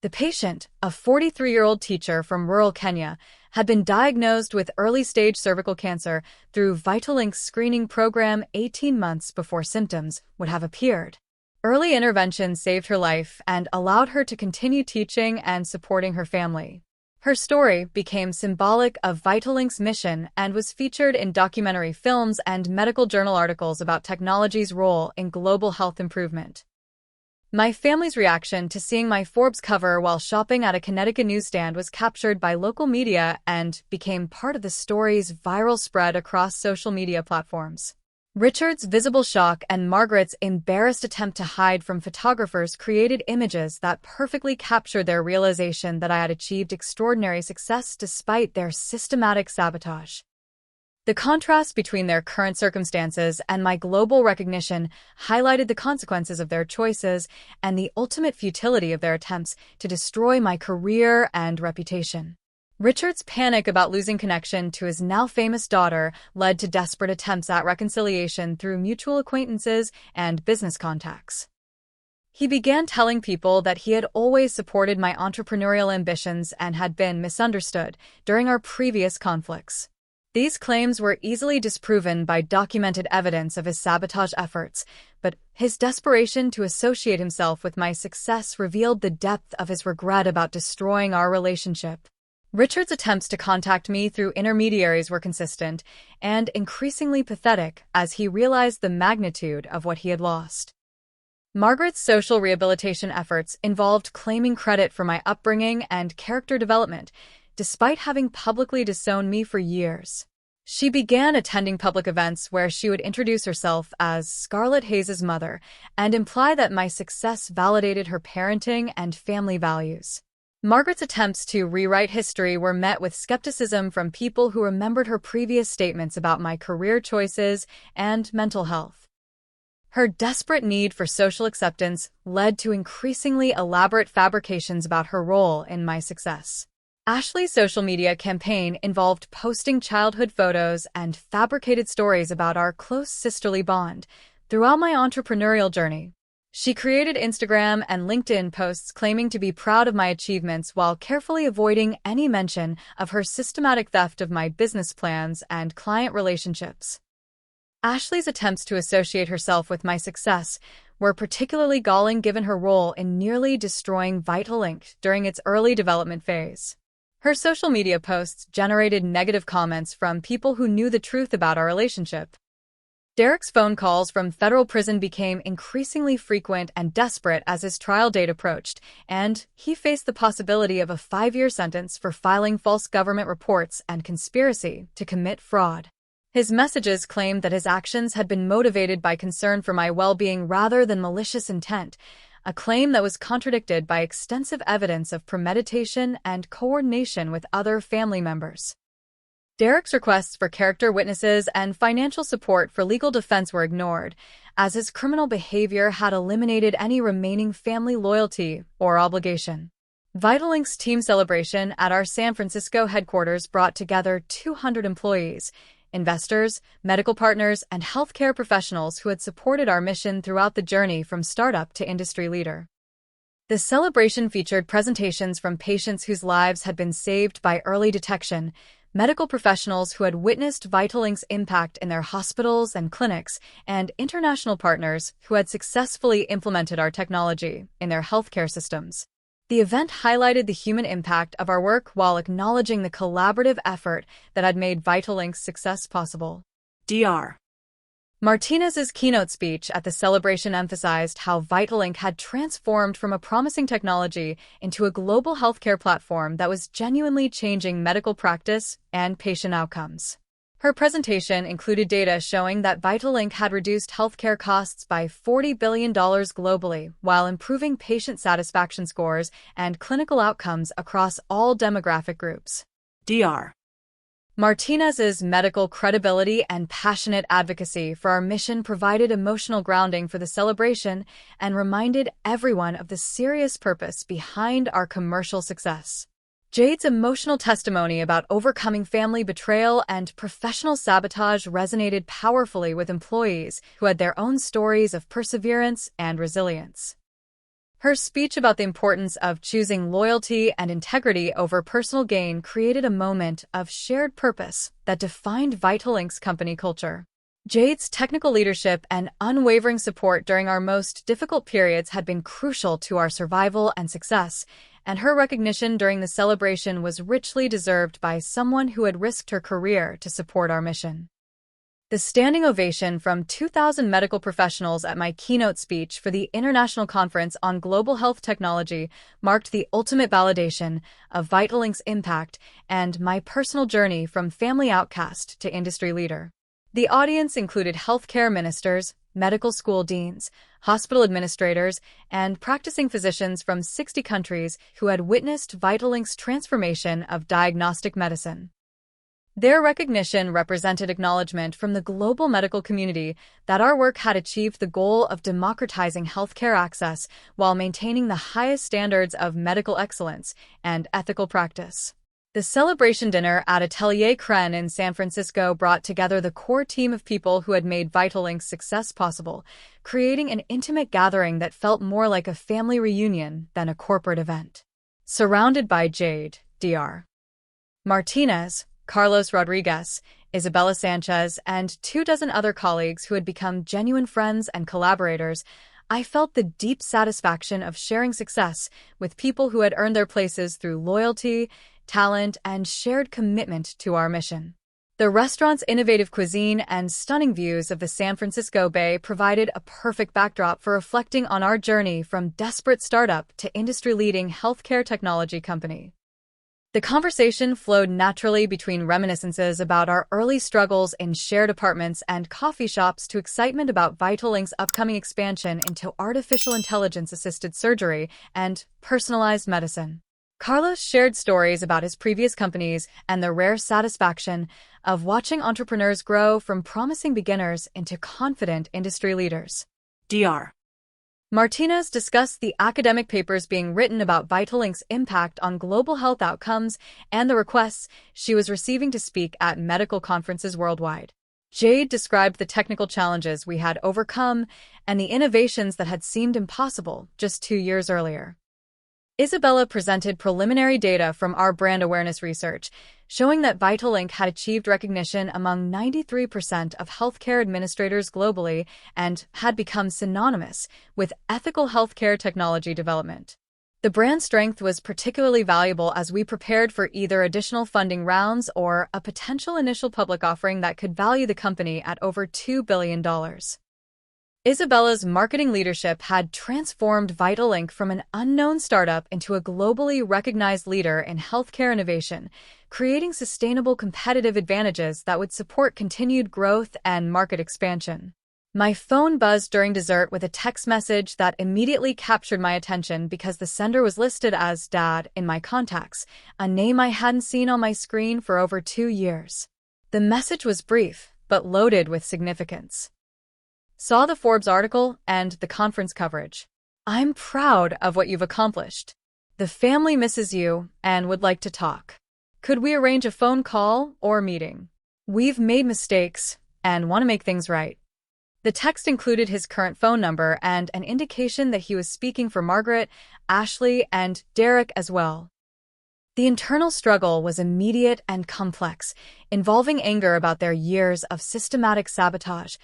The patient, a 43-year-old teacher from rural Kenya, had been diagnosed with early-stage cervical cancer through Vitalink's screening program 18 months before symptoms would have appeared. Early intervention saved her life and allowed her to continue teaching and supporting her family. Her story became symbolic of Vitalink's mission and was featured in documentary films and medical journal articles about technology's role in global health improvement. My family's reaction to seeing my Forbes cover while shopping at a Connecticut newsstand was captured by local media and became part of the story's viral spread across social media platforms. Richard's visible shock and Margaret's embarrassed attempt to hide from photographers created images that perfectly captured their realization that I had achieved extraordinary success despite their systematic sabotage. The contrast between their current circumstances and my global recognition highlighted the consequences of their choices and the ultimate futility of their attempts to destroy my career and reputation. Richard's panic about losing connection to his now famous daughter led to desperate attempts at reconciliation through mutual acquaintances and business contacts. He began telling people that he had always supported my entrepreneurial ambitions and had been misunderstood during our previous conflicts. These claims were easily disproven by documented evidence of his sabotage efforts, but his desperation to associate himself with my success revealed the depth of his regret about destroying our relationship. Richard's attempts to contact me through intermediaries were consistent and increasingly pathetic as he realized the magnitude of what he had lost. Margaret's social rehabilitation efforts involved claiming credit for my upbringing and character development, despite having publicly disowned me for years. She began attending public events where she would introduce herself as Scarlett Hayes' mother and imply that my success validated her parenting and family values. Margaret's attempts to rewrite history were met with skepticism from people who remembered her previous statements about my career choices and mental health. Her desperate need for social acceptance led to increasingly elaborate fabrications about her role in my success. Ashley's social media campaign involved posting childhood photos and fabricated stories about our close sisterly bond throughout my entrepreneurial journey. She created Instagram and LinkedIn posts claiming to be proud of my achievements while carefully avoiding any mention of her systematic theft of my business plans and client relationships. Ashley's attempts to associate herself with my success were particularly galling given her role in nearly destroying Vitalink during its early development phase. Her social media posts generated negative comments from people who knew the truth about our relationship. Derek's phone calls from federal prison became increasingly frequent and desperate as his trial date approached, and he faced the possibility of a 5-year sentence for filing false government reports and conspiracy to commit fraud. His messages claimed that his actions had been motivated by concern for my well-being rather than malicious intent, a claim that was contradicted by extensive evidence of premeditation and coordination with other family members. Derek's requests for character witnesses and financial support for legal defense were ignored, as his criminal behavior had eliminated any remaining family loyalty or obligation. Vitalink's team celebration at our San Francisco headquarters brought together 200 employees, investors, medical partners, and healthcare professionals who had supported our mission throughout the journey from startup to industry leader. The celebration featured presentations from patients whose lives had been saved by early detection, medical professionals who had witnessed Vitalink's impact in their hospitals and clinics, and international partners who had successfully implemented our technology in their healthcare systems. The event highlighted the human impact of our work while acknowledging the collaborative effort that had made Vitalink's success possible. Dr. Martinez's keynote speech at the celebration emphasized how Vitalink had transformed from a promising technology into a global healthcare platform that was genuinely changing medical practice and patient outcomes. Her presentation included data showing that Vitalink had reduced healthcare costs by $40 billion globally while improving patient satisfaction scores and clinical outcomes across all demographic groups. Dr. Martinez's medical credibility and passionate advocacy for our mission provided emotional grounding for the celebration and reminded everyone of the serious purpose behind our commercial success. Jade's emotional testimony about overcoming family betrayal and professional sabotage resonated powerfully with employees who had their own stories of perseverance and resilience. Her speech about the importance of choosing loyalty and integrity over personal gain created a moment of shared purpose that defined Vitalink's company culture. Jade's technical leadership and unwavering support during our most difficult periods had been crucial to our survival and success, and her recognition during the celebration was richly deserved by someone who had risked her career to support our mission. The standing ovation from 2,000 medical professionals at my keynote speech for the International Conference on Global Health Technology marked the ultimate validation of Vitalink's impact and my personal journey from family outcast to industry leader. The audience included healthcare ministers, medical school deans, hospital administrators, and practicing physicians from 60 countries who had witnessed Vitalink's transformation of diagnostic medicine. Their recognition represented acknowledgement from the global medical community that our work had achieved the goal of democratizing healthcare access while maintaining the highest standards of medical excellence and ethical practice. The celebration dinner at Atelier Cren in San Francisco brought together the core team of people who had made Vitalink's success possible, creating an intimate gathering that felt more like a family reunion than a corporate event. Surrounded by Jade, Dr. Martinez, Carlos Rodriguez, Isabella Sanchez, and 24 other colleagues who had become genuine friends and collaborators, I felt the deep satisfaction of sharing success with people who had earned their places through loyalty, talent, and shared commitment to our mission. The restaurant's innovative cuisine and stunning views of the San Francisco Bay provided a perfect backdrop for reflecting on our journey from desperate startup to industry-leading healthcare technology company. The conversation flowed naturally between reminiscences about our early struggles in shared apartments and coffee shops to excitement about Vitalink's upcoming expansion into artificial intelligence-assisted surgery and personalized medicine. Carlos shared stories about his previous companies and the rare satisfaction of watching entrepreneurs grow from promising beginners into confident industry leaders. Dr. Martinez discussed the academic papers being written about Vitalink's impact on global health outcomes and the requests she was receiving to speak at medical conferences worldwide. Jade described the technical challenges we had overcome and the innovations that had seemed impossible just 2 years earlier. Isabella presented preliminary data from our brand awareness research, showing that Vitalink had achieved recognition among 93% of healthcare administrators globally and had become synonymous with ethical healthcare technology development. The brand strength was particularly valuable as we prepared for either additional funding rounds or a potential initial public offering that could value the company at over $2 billion. Isabella's marketing leadership had transformed Vitalink from an unknown startup into a globally recognized leader in healthcare innovation, creating sustainable competitive advantages that would support continued growth and market expansion. My phone buzzed during dessert with a text message that immediately captured my attention because the sender was listed as Dad in my contacts, a name I hadn't seen on my screen for over 2 years. The message was brief, but loaded with significance. Saw the Forbes article and the conference coverage. I'm proud of what you've accomplished. The family misses you and would like to talk. Could we arrange a phone call or meeting? We've made mistakes and want to make things right. The text included his current phone number and an indication that he was speaking for Margaret, Ashley, and Derek as well. The internal struggle was immediate and complex, involving anger about their years of systematic sabotage,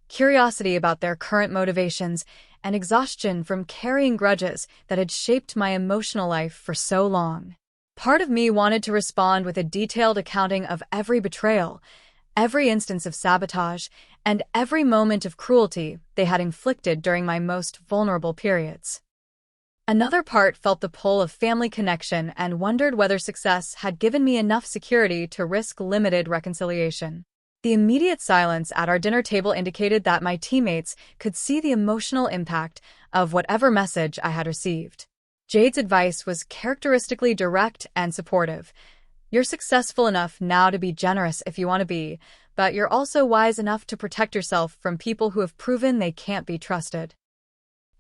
curiosity about their current motivations, and exhaustion from carrying grudges that had shaped my emotional life for so long. Part of me wanted to respond with a detailed accounting of every betrayal, every instance of sabotage, and every moment of cruelty they had inflicted during my most vulnerable periods. Another part felt the pull of family connection and wondered whether success had given me enough security to risk limited reconciliation. The immediate silence at our dinner table indicated that my teammates could see the emotional impact of whatever message I had received. Jade's advice was characteristically direct and supportive. You're successful enough now to be generous if you want to be, but you're also wise enough to protect yourself from people who have proven they can't be trusted.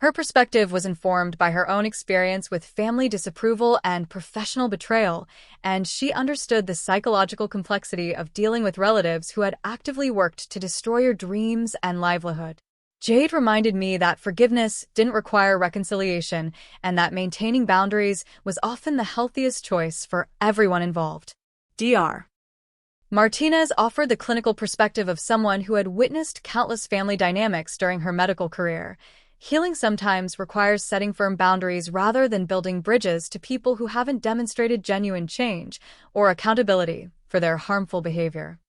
Her perspective was informed by her own experience with family disapproval and professional betrayal, and she understood the psychological complexity of dealing with relatives who had actively worked to destroy your dreams and livelihood. Jade reminded me that forgiveness didn't require reconciliation and that maintaining boundaries was often the healthiest choice for everyone involved. Dr. Martinez offered the clinical perspective of someone who had witnessed countless family dynamics during her medical career. Healing sometimes requires setting firm boundaries rather than building bridges to people who haven't demonstrated genuine change or accountability for their harmful behavior.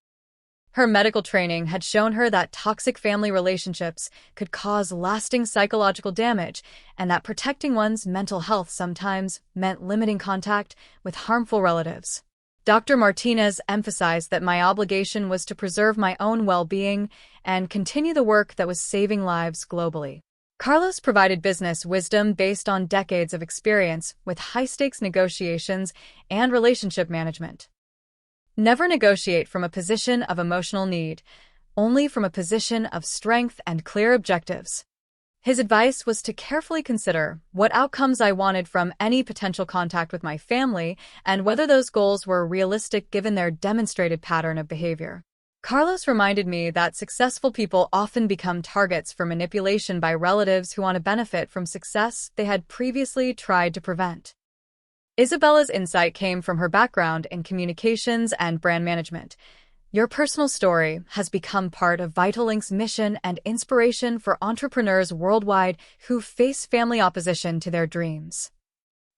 Her medical training had shown her that toxic family relationships could cause lasting psychological damage and that protecting one's mental health sometimes meant limiting contact with harmful relatives. Dr. Martinez emphasized that my obligation was to preserve my own well-being and continue the work that was saving lives globally. Carlos provided business wisdom based on decades of experience with high-stakes negotiations and relationship management. Never negotiate from a position of emotional need, only from a position of strength and clear objectives. His advice was to carefully consider what outcomes I wanted from any potential contact with my family and whether those goals were realistic given their demonstrated pattern of behavior. Carlos reminded me that successful people often become targets for manipulation by relatives who want to benefit from success they had previously tried to prevent. Isabella's insight came from her background in communications and brand management. Your personal story has become part of VitalLink's mission and inspiration for entrepreneurs worldwide who face family opposition to their dreams.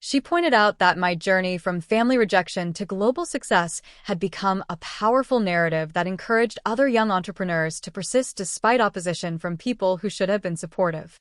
She pointed out that my journey from family rejection to global success had become a powerful narrative that encouraged other young entrepreneurs to persist despite opposition from people who should have been supportive.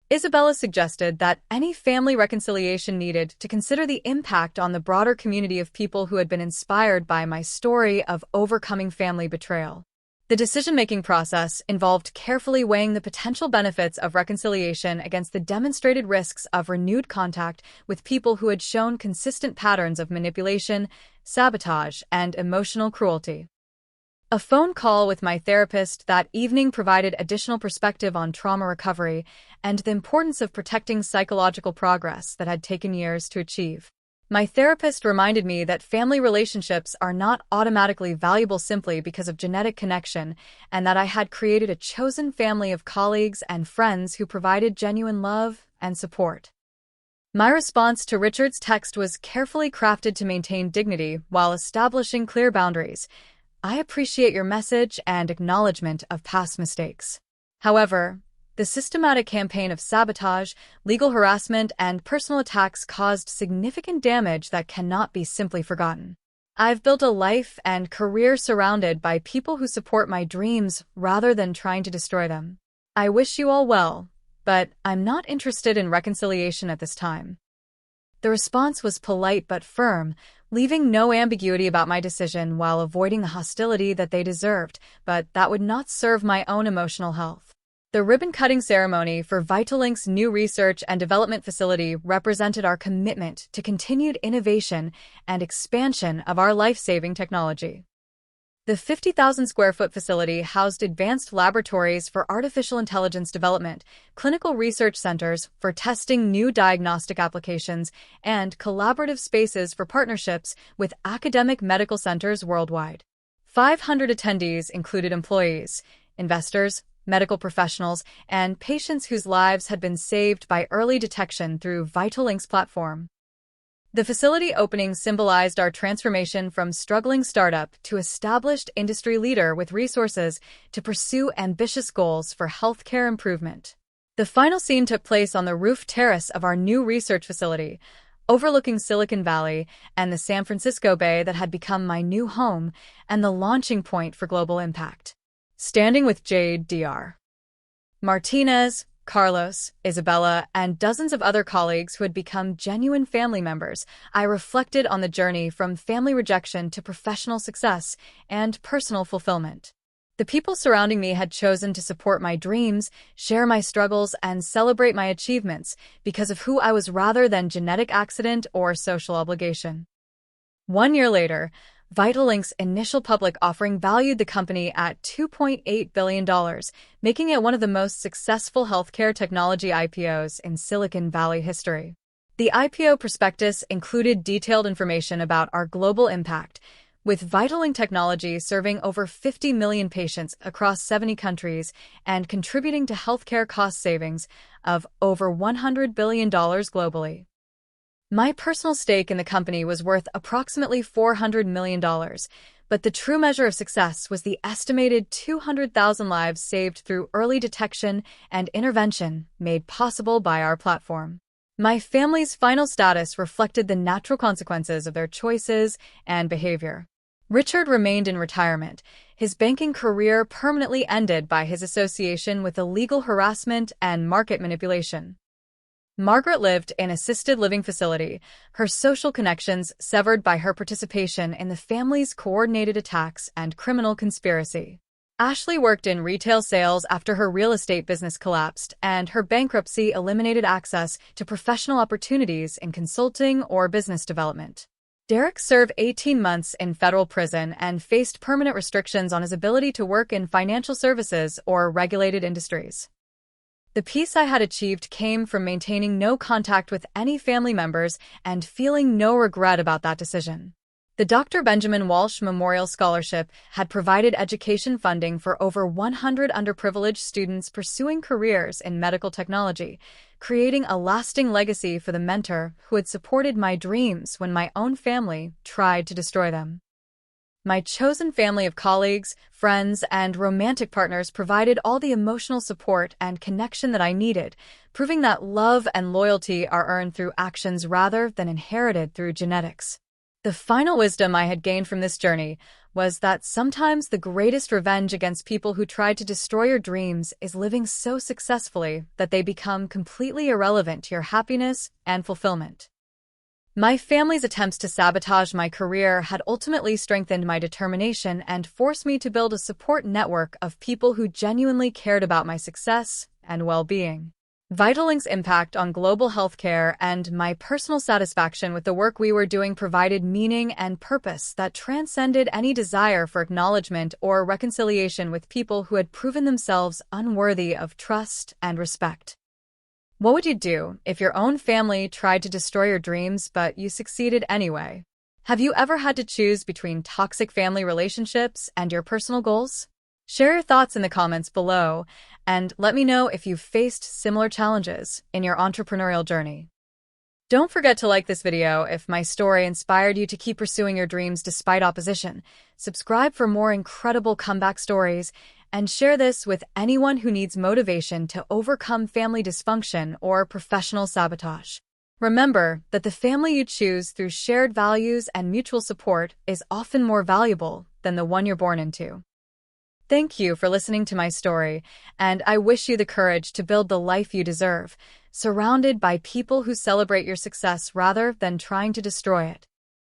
Isabella suggested that any family reconciliation needed to consider the impact on the broader community of people who had been inspired by my story of overcoming family betrayal. The decision-making process involved carefully weighing the potential benefits of reconciliation against the demonstrated risks of renewed contact with people who had shown consistent patterns of manipulation, sabotage, and emotional cruelty. A phone call with my therapist that evening provided additional perspective on trauma recovery and the importance of protecting psychological progress that had taken years to achieve. My therapist reminded me that family relationships are not automatically valuable simply because of genetic connection, and that I had created a chosen family of colleagues and friends who provided genuine love and support. My response to Richard's text was carefully crafted to maintain dignity while establishing clear boundaries. I appreciate your message and acknowledgement of past mistakes. However, the systematic campaign of sabotage, legal harassment, and personal attacks caused significant damage that cannot be simply forgotten. I've built a life and career surrounded by people who support my dreams rather than trying to destroy them. I wish you all well, but I'm not interested in reconciliation at this time. The response was polite but firm, leaving no ambiguity about my decision while avoiding the hostility that they deserved, but that would not serve my own emotional health. The ribbon-cutting ceremony for VitalLink's new research and development facility represented our commitment to continued innovation and expansion of our life-saving technology. The 50,000-square-foot facility housed advanced laboratories for artificial intelligence development, clinical research centers for testing new diagnostic applications, and collaborative spaces for partnerships with academic medical centers worldwide. 500 attendees included employees, investors, medical professionals, and patients whose lives had been saved by early detection through VitalLink's platform. The facility opening symbolized our transformation from struggling startup to established industry leader with resources to pursue ambitious goals for healthcare improvement. The final scene took place on the roof terrace of our new research facility, overlooking Silicon Valley and the San Francisco Bay that had become my new home and the launching point for global impact. Standing with Jade, Dr. Martinez, Carlos, Isabella, and dozens of other colleagues who had become genuine family members, I reflected on the journey from family rejection to professional success and personal fulfillment. The people surrounding me had chosen to support my dreams, share my struggles, and celebrate my achievements because of who I was rather than genetic accident or social obligation. 1 year later, VitalLink's initial public offering valued the company at $2.8 billion, making it one of the most successful healthcare technology IPOs in Silicon Valley history. The IPO prospectus included detailed information about our global impact, with VitalLink technology serving over 50 million patients across 70 countries and contributing to healthcare cost savings of over $100 billion globally. My personal stake in the company was worth approximately $400 million, but the true measure of success was the estimated 200,000 lives saved through early detection and intervention made possible by our platform. My family's final status reflected the natural consequences of their choices and behavior. Richard remained in retirement, his banking career permanently ended by his association with illegal harassment and market manipulation. Margaret lived in an assisted living facility, her social connections severed by her participation in the family's coordinated attacks and criminal conspiracy. Ashley worked in retail sales after her real estate business collapsed, and her bankruptcy eliminated access to professional opportunities in consulting or business development. Derek served 18 months in federal prison and faced permanent restrictions on his ability to work in financial services or regulated industries. The peace I had achieved came from maintaining no contact with any family members and feeling no regret about that decision. The Dr. Benjamin Walsh Memorial Scholarship had provided education funding for over 100 underprivileged students pursuing careers in medical technology, creating a lasting legacy for the mentor who had supported my dreams when my own family tried to destroy them. My chosen family of colleagues, friends, and romantic partners provided all the emotional support and connection that I needed, proving that love and loyalty are earned through actions rather than inherited through genetics. The final wisdom I had gained from this journey was that sometimes the greatest revenge against people who tried to destroy your dreams is living so successfully that they become completely irrelevant to your happiness and fulfillment. My family's attempts to sabotage my career had ultimately strengthened my determination and forced me to build a support network of people who genuinely cared about my success and well-being. Vitalink's impact on global healthcare and my personal satisfaction with the work we were doing provided meaning and purpose that transcended any desire for acknowledgement or reconciliation with people who had proven themselves unworthy of trust and respect. What would you do if your own family tried to destroy your dreams but you succeeded anyway? Have you ever had to choose between toxic family relationships and your personal goals? Share your thoughts in the comments below, and let me know if you've faced similar challenges in your entrepreneurial journey. Don't forget to like this video if my story inspired you to keep pursuing your dreams despite opposition. Subscribe for more incredible comeback stories, and share this with anyone who needs motivation to overcome family dysfunction or professional sabotage. Remember that the family you choose through shared values and mutual support is often more valuable than the one you're born into. Thank you for listening to my story, and I wish you the courage to build the life you deserve, surrounded by people who celebrate your success rather than trying to destroy it.